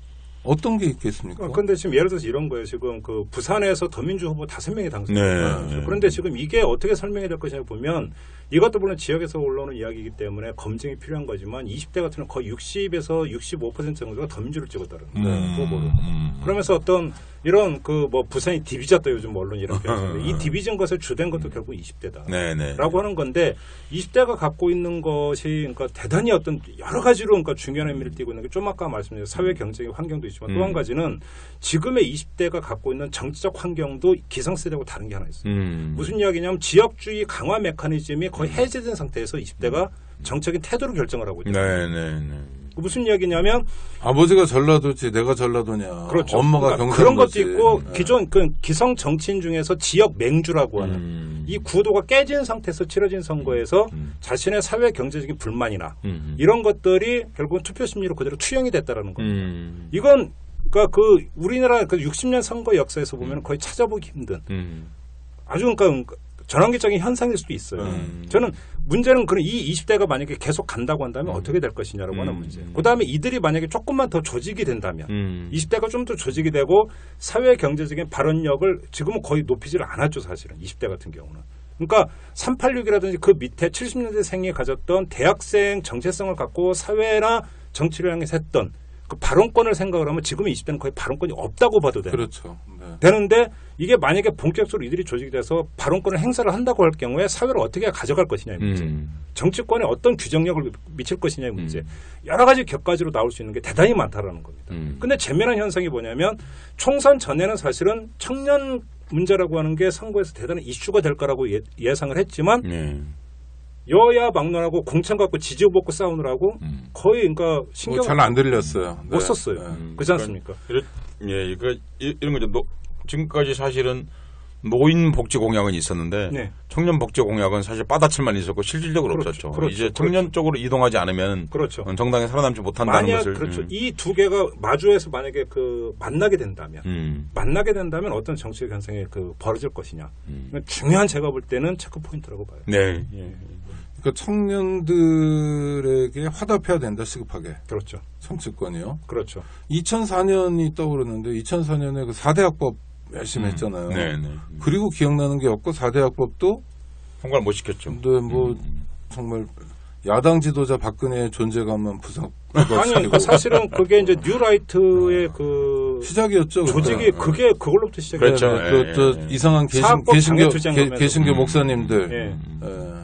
어떤 게 있겠습니까? 그런데 지금 예를 들어서 이런 거예요. 지금 그 부산에서 더민주 후보 5명이 당선됐어요. 그런데 지금 이게 어떻게 설명이 될 것이냐 보면 이것도 물론 지역에서 올라오는 이야기이기 때문에 검증이 필요한 거지만 20대 같은 경우는 거의 60에서 65% 정도가 더민주를 찍었다는 후보로. 그러면서 어떤 이런 그 뭐 부산이 디비졌다 요즘 언론 이런 표현인데 이 디비전 것에 주된 것도 결국 20대다라고 하는 건데 20대가 갖고 있는 것이 그러니까 대단히 어떤 여러 가지로 그러니까 중요한 의미를 띠고 있는 게 좀 아까 말씀드린 사회 경제적인 환경도 있지만 또 한 가지는 지금의 20대가 갖고 있는 정치적 환경도 기성세대하고 다른 게 하나 있어요. 무슨 이야기냐면 지역주의 강화 메커니즘이 거의 해제된 상태에서 20대가 정책인 태도를 결정을 하고 있죠. 무슨 이야기냐면 아버지가 전라도지 내가 전라도냐. 그렇죠. 엄마가 그러니까 그런 것도 있고 기존 그 기성 정치인 중에서 지역 맹주라고 하는 이 구도가 깨진 상태에서 치러진 선거에서 자신의 사회 경제적인 불만이나 이런 것들이 결국은 투표 심리로 그대로 투영이 됐다라는 겁니다. 이건 그러니까 그 우리나라 그 60년 선거 역사에서 보면 거의 찾아보기 힘든 아주 그러니까 전환기적인 현상일 수도 있어요. 저는 문제는 그런 이 20대가 만약에 계속 간다고 한다면 어떻게 될 것이냐라고 하는 문제. 그다음에 이들이 만약에 조금만 더 조직이 된다면 20대가 좀 더 조직이 되고 사회 경제적인 발언력을 지금은 거의 높이지를 않았죠. 사실은 20대 같은 경우는. 그러니까 386이라든지 그 밑에 70년대생이 가졌던 대학생 정체성을 갖고 사회나 정치를 향해서 했던 그 발언권을 생각을 하면 지금의 20대는 거의 발언권이 없다고 봐도 돼요. 그렇죠. 네. 되는데 이게 만약에 본격적으로 이들이 조직이 돼서 발언권을 행사를 한다고 할 경우에 사회를 어떻게 가져갈 것이냐의 문제. 정치권에 어떤 규정력을 미칠 것이냐의 문제. 여러 가지 격가지로 나올 수 있는 게 대단히 많다라는 겁니다. 근데 재미난 현상이 뭐냐면 총선 전에는 사실은 청년 문제라고 하는 게 선거에서 대단한 이슈가 될 거라고 예상을 했지만 여야 막론하고 공천 갖고 지지 후보 싸우느라고 거의 그러니까 신경 잘 안 들렸어요. 못 썼어요. 그렇지 않습니까? 이런 거죠. 지금까지 사실은 노인 복지 공약은 있었는데 네. 청년 복지 공약은 사실 빠다칠만 있었고 실질적으로 없었죠. 이제 청년 쪽으로 이동하지 않으면 정당에 살아남지 못한다는 만약, 것을. 그렇죠. 이 두 개가 마주해서 만약에 만나게 된다면 어떤 정치적 현상이 벌어질 것이냐. 중요한 제가 볼 때는 체크 포인트라고 봐요. 네. 그러니까 청년들에게 화답해야 된다, 시급하게. 그렇죠. 정치권이요. 그렇죠. 2004년이 떠오르는데 2004년에 그 4대 학법 열심히 했잖아요. 네네. 그리고 기억나는 게 없고 4대 학법도 통과를 못 시켰죠. 근데 정말 야당 지도자 박근혜의 존재감만 아니, 그러니까 사실은 그게 이제 뉴라이트의 시작이었죠. 조직이 그걸로부터 시작이었죠. 그렇죠. 또 이상한 개신교 목사님들,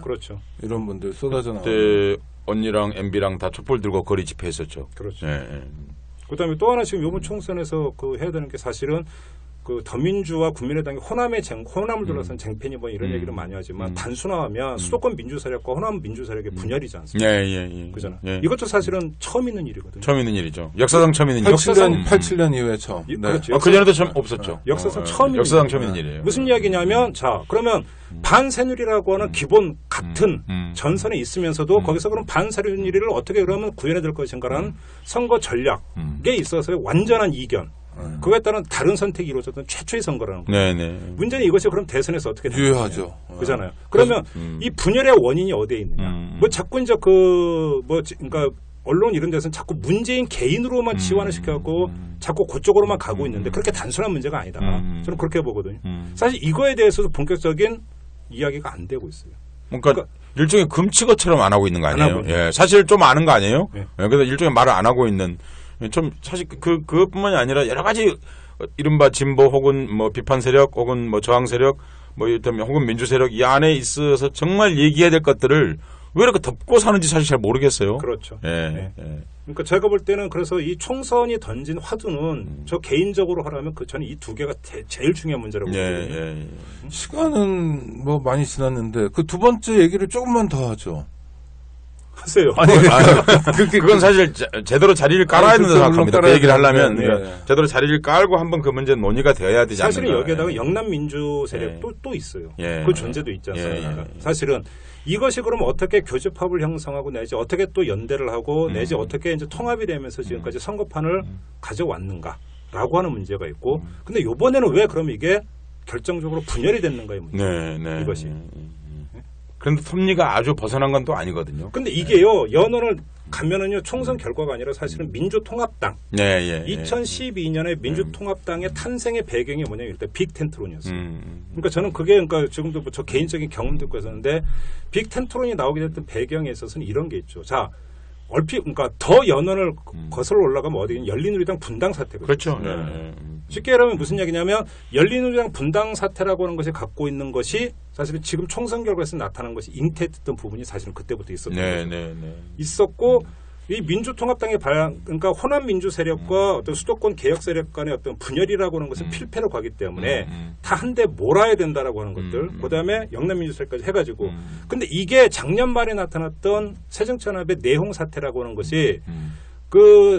그렇죠. 이런 분들 쏟아져 나오고. 그때 언니랑 MB랑 다 촛불 들고 거리 집회했었죠. 그렇죠. 그다음에 또 하나 지금 이번 총선에서 해야 되는 게 사실은 더민주와 국민의당이 호남을 둘러싼 쟁패니 이런 얘기를 많이 하지만 단순화하면 수도권 민주세력과 호남 민주세력의 분열이지 않습니까? 그잖아. 이것도 사실은 처음 있는 일이거든요. 처음 있는 일이죠. 역사상 처음 있는 일이죠. 87년 이후에 처음. 그렇죠. 그전에도 처음 없었죠. 역사상 처음 역사상 처음 있는 일이에요. 무슨 이야기냐면 그러면 반새누리라고 하는 기본 같은 전선에 있으면서도 거기서 그럼 반새누리를 어떻게 그러면 구현해야 될 것인가라는 선거 전략에 있어서의 완전한 이견. 그거에 따른 다른 선택이 이루어졌던 최초의 선거라는 거예요. 문제는 이것이 그럼 대선에서 어떻게 되느냐. 유효하죠. 그잖아요. 그러면 이 분열의 원인이 어디에 있느냐. 자꾸 이제 그러니까 언론 이런 데서는 자꾸 문재인 개인으로만 치환을 시켜갖고 자꾸 그쪽으로만 가고 있는데 그렇게 단순한 문제가 아니다. 저는 그렇게 보거든요. 사실 이거에 대해서도 본격적인 이야기가 안 되고 있어요. 그러니까 일종의 금치거처럼 안 하고 있는 거 아니에요? 사실 좀 아는 거 아니에요? 그래서 일종의 말을 안 하고 있는 좀 사실 그것뿐만이 아니라 여러 가지 이른바 진보 혹은 비판 세력 혹은 저항 세력 혹은 민주 세력 이 안에 있어서 정말 얘기해야 될 것들을 왜 이렇게 덮고 사는지 사실 잘 모르겠어요. 그렇죠. 그러니까 제가 볼 때는 그래서 이 총선이 던진 화두는 저 개인적으로 하라면 저는 이 두 개가 제일 중요한 문제라고 보거든요. 시간은 많이 지났는데 그 두 번째 얘기를 조금만 더 하죠. 하세요. 그건 사실 제대로 자리를 깔아야 된다고 생각합니다. 그 얘기를 하려면 제대로 자리를 깔고 한번 그 문제는 논의가 되어야 되지 않는가. 사실은 여기에다가 영남 민주 세력도 또 있어요. 그 존재도 있지 않습니까? 사실은 이것이 그럼 어떻게 교집합을 형성하고 내지 어떻게 또 연대를 하고 내지 어떻게 이제 통합이 되면서 지금까지 선거판을 가져왔는가라고 하는 문제가 있고, 근데 이번에는 왜 그럼 이게 결정적으로 분열이 됐는가의 문제. 이것이. 그런데 섭리가 아주 벗어난 건 또 아니거든요. 근데 이게요, 연원을 가면은요, 총선 결과가 아니라 사실은 민주통합당. 2012년에 민주통합당의 탄생의 배경이 뭐냐면 일단 빅텐트론이었어요. 그러니까 저는 그러니까 지금도 저 개인적인 경험도 있고 했었는데, 빅텐트론이 나오게 됐던 배경에 있어서는 이런 게 있죠. 자, 그러니까 더 연원을 거슬러 올라가면 어디는 열린우리당 분당 사태거든요. 그렇죠. 쉽게 말하면 무슨 얘기냐면 열린우리당 분당 사태라고 하는 것이 갖고 있는 것이 사실은 지금 총선 결과에서 나타난 것이 잉태했던 부분이 사실은 그때부터 있었던 거죠. 있었고 이 민주통합당의 그러니까 호남 민주 세력과 어떤 수도권 개혁 세력 간의 어떤 분열이라고 하는 것은 필패로 가기 때문에 다 한데 몰아야 된다라고 하는 것들, 그다음에 영남 민주 세력까지 해가지고, 근데 이게 작년 말에 나타났던 새정치연합의 내홍 사태라고 하는 것이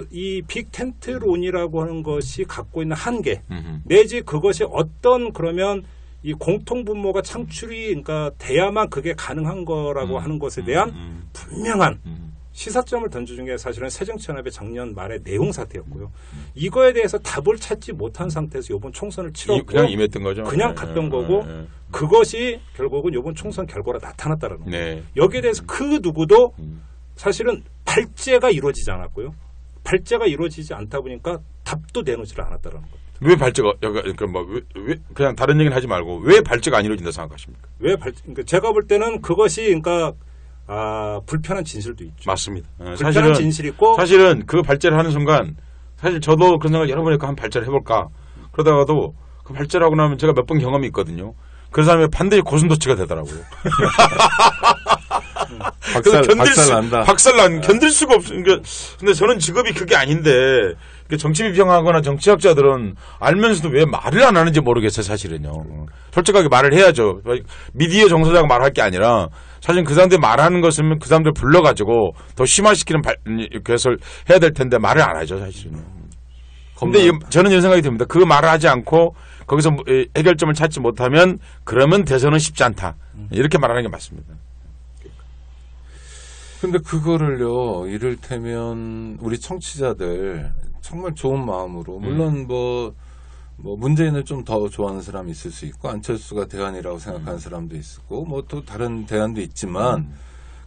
이 빅텐트론이라고 하는 것이 갖고 있는 한계, 내지 그것이 어떤 그러면 이 공통분모가 창출이 그러니까 돼야만 그게 가능한 거라고 하는 것에 대한 분명한 시사점을 던져준 게 사실은 새정치연합의 작년 말의 내용 사태였고요. 이거에 대해서 답을 찾지 못한 상태에서 이번 총선을 치렀고 그냥 임했던 거죠. 그냥 갔던 거고 그것이 결국은 이번 총선 결과로 나타났다는 거예요. 네. 여기에 대해서 그 누구도 사실은 발제가 이루어지지 않았고요. 발제가 이루어지지 않다 보니까 답도 내놓지를 않았다는 거예요. 왜 발제가 그러니까 왜 그냥 다른 얘기는 하지 말고 왜 발제가 안 이루어진다 생각하십니까? 그러니까 제가 볼 때는 그것이 그러니까 불편한 진실도 있죠. 맞습니다. 불편한 진실이 있고 사실은 그 발제를 하는 순간 사실 저도 그런 생각을 여러 번 했고 한 발제를 해볼까 그러다가도 그 발제를 하고 나면 제가 몇 번 경험이 있거든요. 그 사람이 반드시 고슴도치가 되더라고요. 박살난 견딜 수가 없어요. 그러니까 근데 저는 직업이 그게 아닌데 정치 비평하거나 정치학자들은 알면서도 왜 말을 안 하는지 모르겠어요. 사실은요. 솔직하게 말을 해야죠. 미디어 정서자가 말할 게 아니라 사실 그 사람들이 말하는 것은 그 사람들 불러가지고 더 심화시키는 것을 해야 될 텐데 말을 안 하죠. 사실은. 근데 저는 이런 생각이 듭니다. 그 말을 하지 않고 거기서 해결점을 찾지 못하면 그러면 대선은 쉽지 않다. 이렇게 말하는 게 맞습니다. 근데 그거를요, 이를테면 우리 청취자들 정말 좋은 마음으로, 물론 뭐 문재인을 좀 더 좋아하는 사람이 있을 수 있고, 안철수가 대안이라고 생각하는 사람도 있고, 뭐 또 다른 대안도 있지만,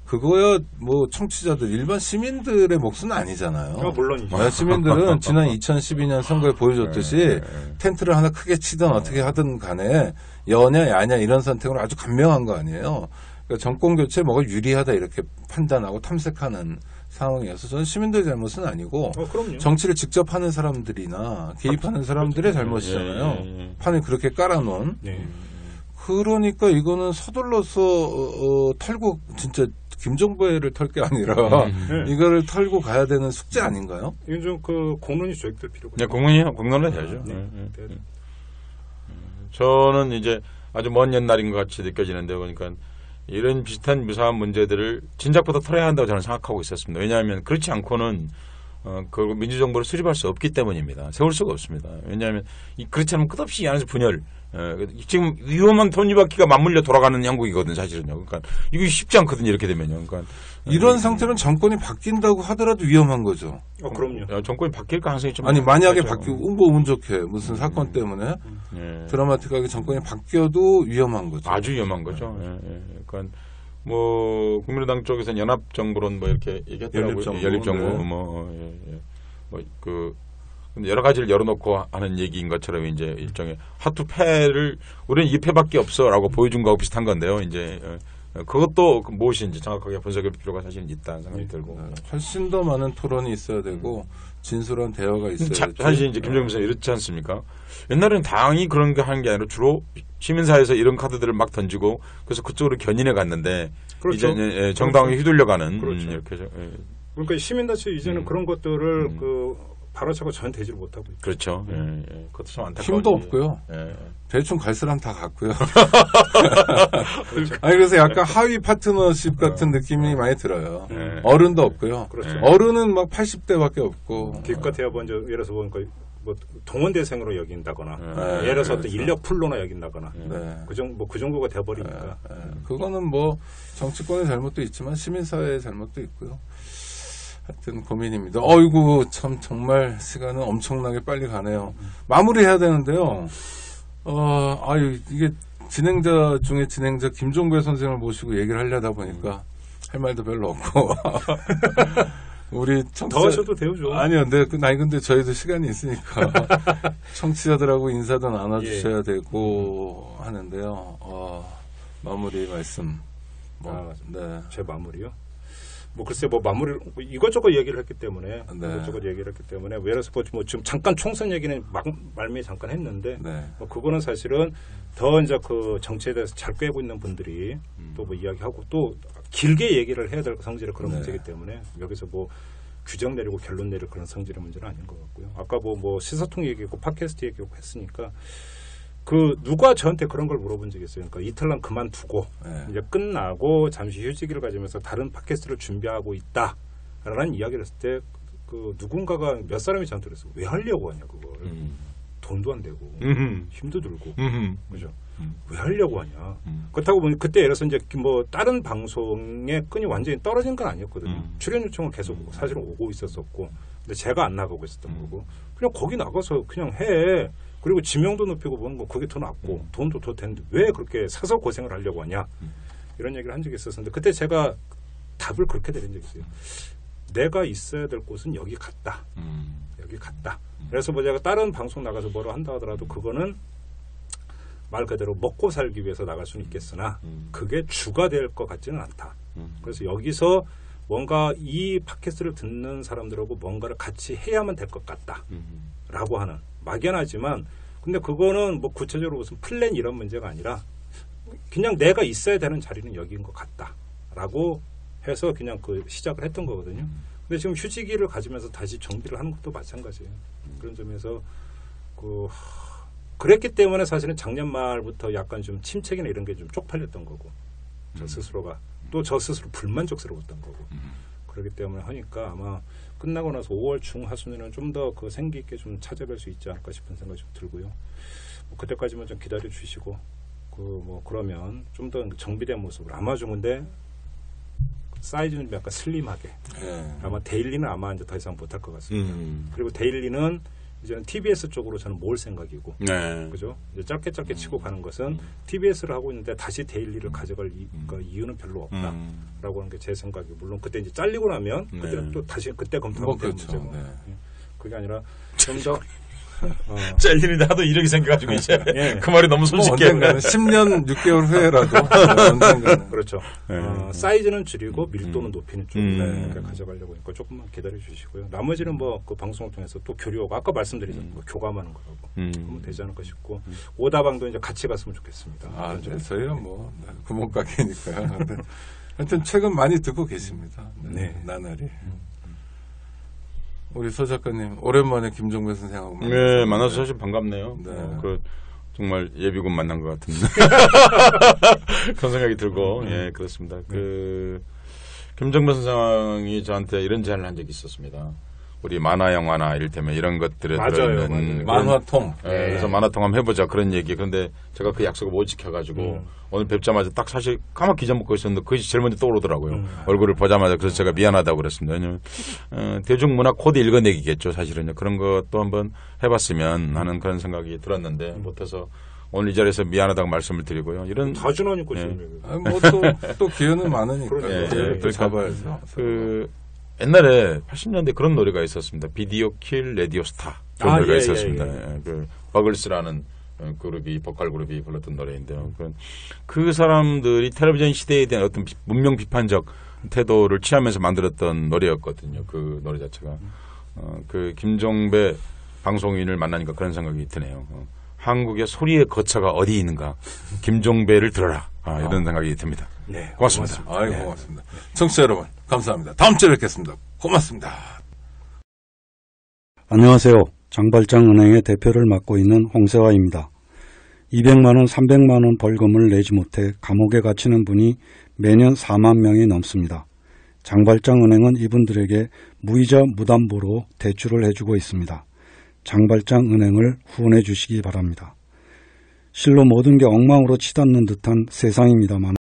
그거야 뭐 청취자들, 일반 시민들의 몫은 아니잖아요. 물론이죠. 시민들은 지난 2012년 선거에 보여줬듯이 텐트를 하나 크게 치든 어떻게 하든 간에 여냐 야냐 이런 선택으로 아주 간명한 거 아니에요. 그러니까 정권 교체에 뭐가 유리하다 이렇게 판단하고 탐색하는 상황이어서 저는 시민들의 잘못은 아니고 정치를 직접 하는 사람들이나 개입하는 사람들의 잘못이잖아요. 판을 그렇게 깔아놓은. 그러니까 이거는 서둘러서 털고 진짜 김종배를 털 게 아니라 이거를 털고 가야 되는 숙제 아닌가요? 이건 좀 그 공론이 조직될 필요가 있어요. 공론이 되죠. 저는 이제 아주 먼 옛날인 것 같이 느껴지는데 그러니까 이런 비슷한 무사한 문제들을 진작부터 털어야 한다고 저는 생각하고 있었습니다. 왜냐하면 그렇지 않고는 그 민주정부를 수립할 수 없기 때문입니다. 세울 수가 없습니다. 왜냐하면 그렇지 않으면 끝없이 이 안에서 분열. 지금 위험한 톱니바퀴가 맞물려 돌아가는 형국이거든요, 사실은요. 그러니까 이게 쉽지 않거든요, 이렇게 되면요. 그러니까 이런 상태는 정권이 바뀐다고 하더라도 위험한 거죠. 그럼요. 정권이 바뀔 가능성이 좀 아니 만약에 바뀌고 뭐 운 좋게 무슨 사건 때문에 드라마틱하게 정권이 바뀌어도 위험한 거죠. 아주 위험한 거죠. 그러니까 뭐 국민의당 쪽에서는 연합정부론 뭐 이렇게 얘기했더라고요. 연립정부 근데 여러 가지를 열어놓고 하는 얘기인 것처럼 이제 일종의 핫투패를 우리는 2패밖에 없어라고 보여준 거하고 비슷한 건데요. 이제 그것도 무엇인지 정확하게 분석할 필요가 사실 있다는 생각이 들고 훨씬 더 많은 토론이 있어야 되고 진솔한 대화가 있어야 되죠. 사실 이제 김정일 선생님 이렇지 않습니까? 옛날에는 당이 그런 게 하는 게 아니라 주로 시민사회에서 이런 카드들을 막 던지고 그래서 그쪽으로 견인해 갔는데 이제 정당에 휘둘려가는 이렇게 그러니까 시민단체 이제는 그런 것들을 바로차고 전 되지를 못하고 있죠. 그렇죠. 그것도 참 안타까워요. 힘도 없고요. 대충 갈 사람 다 갔고요. 아니 그래서 약간 하위 파트너십 같은 느낌이 많이 들어요. 어른도 없고요. 그렇죠. 어른은 막 80대밖에 없고. 기껏해야 먼저 예를 들어서 보니까 뭐 동원대생으로 여긴다거나 예를 들어서 어떤 인력 풀로나 여긴다거나 그 정도가 돼버리니까 그거는 뭐 정치권의 잘못도 있지만 시민사회의 잘못도 있고요. 하여튼 고민입니다. 어이구 참 정말 시간은 엄청나게 빨리 가네요. 마무리해야 되는데요. 이게 진행자 중에 진행자 김종배 선생을 모시고 얘기를 하려다 보니까 할 말도 별로 없고 우리 청취자 더 하셔도 돼요, 좀. 아니요, 근데 저희도 시간이 있으니까 청취자들하고 인사도 나눠주셔야 되고 하는데요. 마무리 말씀. 제 마무리요? 글쎄, 마무리를, 이것저것 얘기를 했기 때문에, 이것저것 얘기를 했기 때문에, 예를 들어서 지금 잠깐 총선 얘기는 말미에 잠깐 했는데, 그거는 사실은 더 이제 그 정치에 대해서 잘 꿰고 있는 분들이 또 뭐 이야기하고 또 길게 얘기를 해야 될 성질의 그런 문제이기 때문에, 여기서 규정 내리고 결론 내릴 그런 성질의 문제는 아닌 것 같고요. 아까 시사통 얘기했고, 팟캐스트 얘기했고 했으니까, 누가 저한테 그런 걸 물어본 적이 있어요. 그러니까 이탈남 그만두고 이제 끝나고 잠시 휴직을 가지면서 다른 팟캐스트를 준비하고 있다라는 이야기를 했을 때 누군가가 몇 사람이 저한테 그랬어요. 왜 하려고 하냐 그걸. 돈도 안 되고 힘도 들고 그죠. 왜 하려고 하냐. 그렇다고 보니 그때 예를 들어서 이제 뭐 다른 방송의 끈이 완전히 떨어진 건 아니었거든요. 출연 요청은 계속 사실은 오고 있었었고, 근데 제가 안 나가고 있었던 거고, 그냥 거기 나가서 그냥 해. 그리고 지명도 높이고 보는 거 그게 더 낫고 돈도 더 되는데 왜 그렇게 사서 고생을 하려고 하냐. 이런 얘기를 한 적이 있었는데 그때 제가 답을 그렇게 내린 적이 있어요. 내가 있어야 될 곳은 여기 같다. 여기 같다. 그래서 뭐 제가 다른 방송 나가서 뭐로 한다 하더라도 그거는 말 그대로 먹고 살기 위해서 나갈 수는 있겠으나 그게 주가 될 것 같지는 않다. 그래서 여기서 뭔가 이 팟캐스트를 듣는 사람들하고 뭔가를 같이 해야만 될 것 같다. 라고 하는 막연하지만 근데 그거는 뭐 구체적으로 무슨 플랜 이런 문제가 아니라 그냥 내가 있어야 되는 자리는 여기인 것 같다. 라고 해서 그냥 그 시작을 했던 거거든요. 근데 지금 휴지기를 가지면서 다시 정비를 하는 것도 마찬가지예요. 그런 점에서 그랬기 때문에 사실은 작년 말부터 약간 좀 침체기나 이런 게 좀 쪽팔렸던 거고 저 스스로가 또 저 스스로 불만족스러웠던 거고 그렇기 때문에 하니까 아마 끝나고 나서 5월 중하순에는 좀 더 그 생기 있게 좀 찾아뵐 수 있지 않을까 싶은 생각이 좀 들고요. 뭐 그때까지만 좀 기다려 주시고 그러면 좀 더 정비된 모습으로 아마 좀 근데 사이즈는 약간 슬림하게 아마 데일리는 아마 이제 더 이상 못할 것 같습니다. 그리고 데일리는 이제는 TBS 쪽으로 저는 모을 생각이고, 그죠? 이제 짧게 치고 가는 것은 TBS를 하고 있는데 다시 데일리를 가져갈 이유는 별로 없다라고 하는 게 제 생각이고, 물론 그때 이제 잘리고 나면 그때는 또 다시 그때 검토하면 되는 문제고, 그게 아니라 좀 더 잘리는데 하도 이력이 생겨가지고 이제 그 말이 너무 손쉽게. 언젠가는 10년 6개월 후에라도 언젠가는. 그렇죠. 사이즈는 줄이고 밀도는 높이는 쪽으로 가져가려고 하니까 조금만 기다려 주시고요. 나머지는 뭐 그 방송을 통해서 또 교류하고 아까 말씀드린 뭐 교감하는 거라고 그러면 되지 않을까 싶고 오다방도 이제 같이 갔으면 좋겠습니다. 아, 네. 저희가 뭐 구멍가게니까요. 하여튼 최근 많이 듣고 계십니다. 네, 나날이. 우리 서 작가님 오랜만에 김종배 선생하고 네, 만나서 사실 반갑네요. 네. 정말 예비군 만난 것 같은 그런 생각이 들고 예 그렇습니다. 김종배 선생이 저한테 이런 제안을 한 적이 있었습니다. 우리 만화 영화나 이를테면 이런 것들에 들어있는 만화통. 그래서 만화통 한번 해보자 그런 얘기. 그런데 제가 그 약속을 못 지켜가지고 오늘 뵙자마자 딱 사실 까맣게 잊어먹고 있었는데 그것이 제일 먼저 떠오르더라고요. 얼굴을 보자마자. 그래서 제가 미안하다고 그랬습니다. 왜냐면 대중문화 코드 읽어내기겠죠. 사실은요. 그런 것도 한번 해봤으면 하는 그런 생각이 들었는데 못해서 오늘 이 자리에서 미안하다고 말씀을 드리고요. 이런 다준하니까 뭐 또 기회는 많으니까 또 잡아야죠. 옛날에 80년대 그런 노래가 있었습니다. 비디오 킬 레디오 스타 그런 노래가 있었습니다. 그 버글스라는 그룹이 보컬 그룹이 불렀던 노래인데요. 그 사람들이 텔레비전 시대에 대한 어떤 문명 비판적 태도를 취하면서 만들었던 노래였거든요. 그 노래 자체가 그 김종배 방송인을 만나니까 그런 생각이 드네요. 한국의 소리의 거처가 어디 있는가? 김종배를 들어라. 이런 생각이 듭니다. 네, 고맙습니다. 아이고, 고맙습니다. 청취자 여러분, 감사합니다. 다음 주에 뵙겠습니다. 고맙습니다. 안녕하세요. 장발장은행의 대표를 맡고 있는 홍세화입니다. 200만 원, 300만 원 벌금을 내지 못해 감옥에 갇히는 분이 매년 4만 명이 넘습니다. 장발장은행은 이분들에게 무이자 무담보로 대출을 해주고 있습니다. 장발장은행을 후원해 주시기 바랍니다. 실로 모든 게 엉망으로 치닫는 듯한 세상입니다만